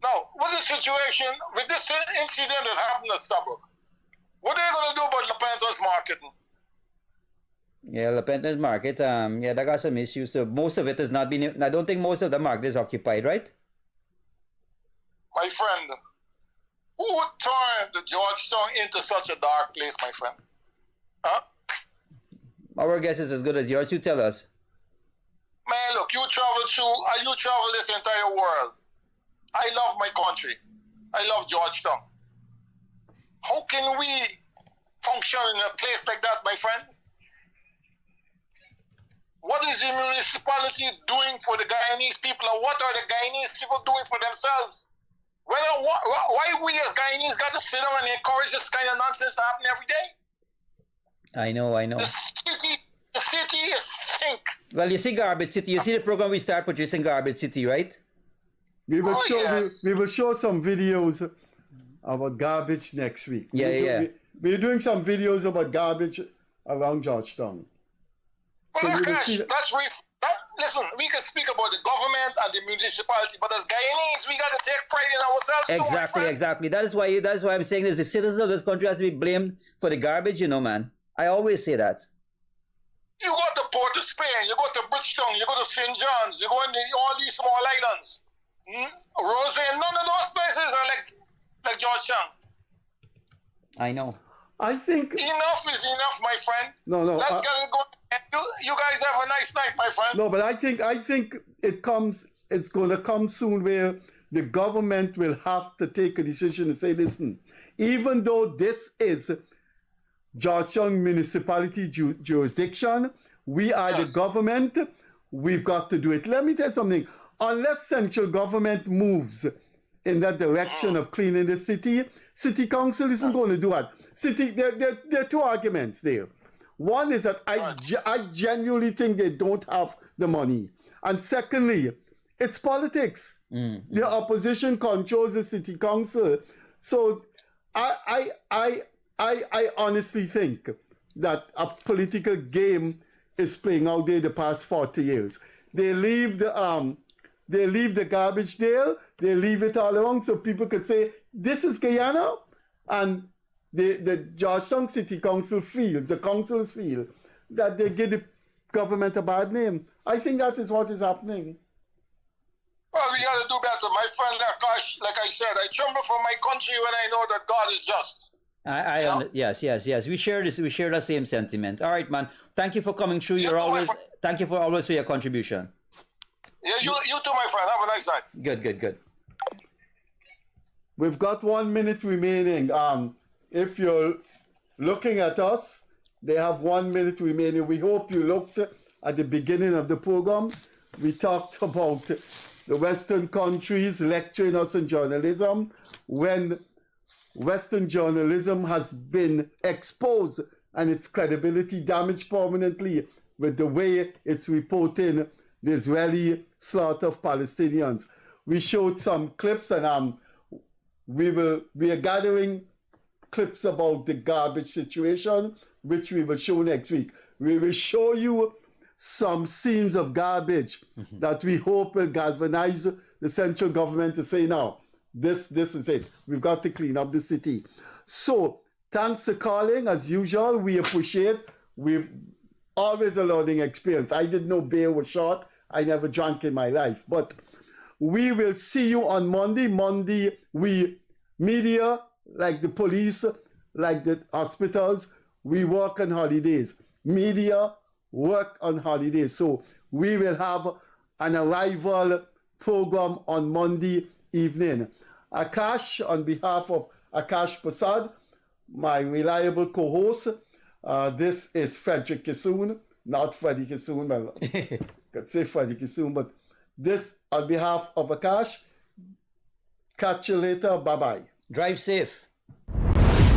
Now, what's the situation with this incident that happened at Starbucks? What are they going to do about Lepenton's market? Yeah, Lepenton's market, that got some issues. So most of it has not been, I don't think most of the market is occupied, right? My friend, who would turn the Georgetown into such a dark place, my friend? Huh? Our guess is as good as yours. You tell us. Man, look, you travel this entire world. I love my country. I love Georgetown. How can we function in a place like that, my friend? What is the municipality doing for the Guyanese people, and what are the Guyanese people doing for themselves? Why we as Guyanese got to sit down and encourage this kind of nonsense to happen every day? I know. The city is stink. Well, you see Garbage City. You see the program we start producing Garbage City, right? We will show some videos about garbage next week. Yeah. We're doing some videos about garbage around Georgetown. Well, Akash, listen, we can speak about the government and the municipality, but as Guyanese, we got to take pride in ourselves. Exactly. That is why I'm saying this. The citizens of this country has to be blamed for the garbage, man. I always say that. You go to Port of Spain, you go to Bridgetown, you go to St. John's, you go into all these small islands. Roswell, none of those places are like Georgetown. I know. I think enough is enough, my friend. No. Let's get it going. You guys have a nice night, my friend. No, but I think it's going to come soon where the government will have to take a decision and say, listen, even though this is Georgetown municipality jurisdiction, we are the government, we've got to do it. Let me tell you something. Unless central government moves in that direction of cleaning the city council isn't going to do that. There are two arguments there. One is that I genuinely think they don't have the money. And secondly, it's politics. The opposition controls the city council. So I honestly think that a political game is playing out there the past 40 years. They leave the garbage there, they leave it all along so people could say, this is Guyana, and the Georgetown City Council feels, the councils feel, that they give the government a bad name. I think that is what is happening. Well, we got to do better. My friend Akash, like I said, I tremble for my country when I know that God is just. Yes. We share this. We share the same sentiment. All right, man. Thank you for coming through. Thank you for always for your contribution. Yeah, you too, my friend. Have a nice night. Good. We've got 1 minute remaining. If you're looking at us, they have 1 minute remaining. We hope you looked at the beginning of the program. We talked about the Western countries lecturing us in journalism when Western journalism has been exposed and its credibility damaged permanently with the way it's reporting the Israeli slaughter of Palestinians. We showed some clips, and we are gathering clips about the garbage situation, which we will show next week. We will show you some scenes of garbage that we hope will galvanize the central government to say, now, this is it. We've got to clean up the city. So thanks for calling. As usual, we appreciate. We've always a learning experience. I didn't know beer was short. I never drank in my life. But we will see you on Monday. Monday, media, like the police, like the hospitals, we work on holidays. Media work on holidays. So we will have an arrival program on Monday evening. Akash, on behalf of Akash Persaud, my reliable co-host, this is Frederick Kissoon, not Freddie Kissoon. Well, I could say Freddie Kissoon, but this on behalf of Akash. Catch you later. Bye-bye. Drive safe.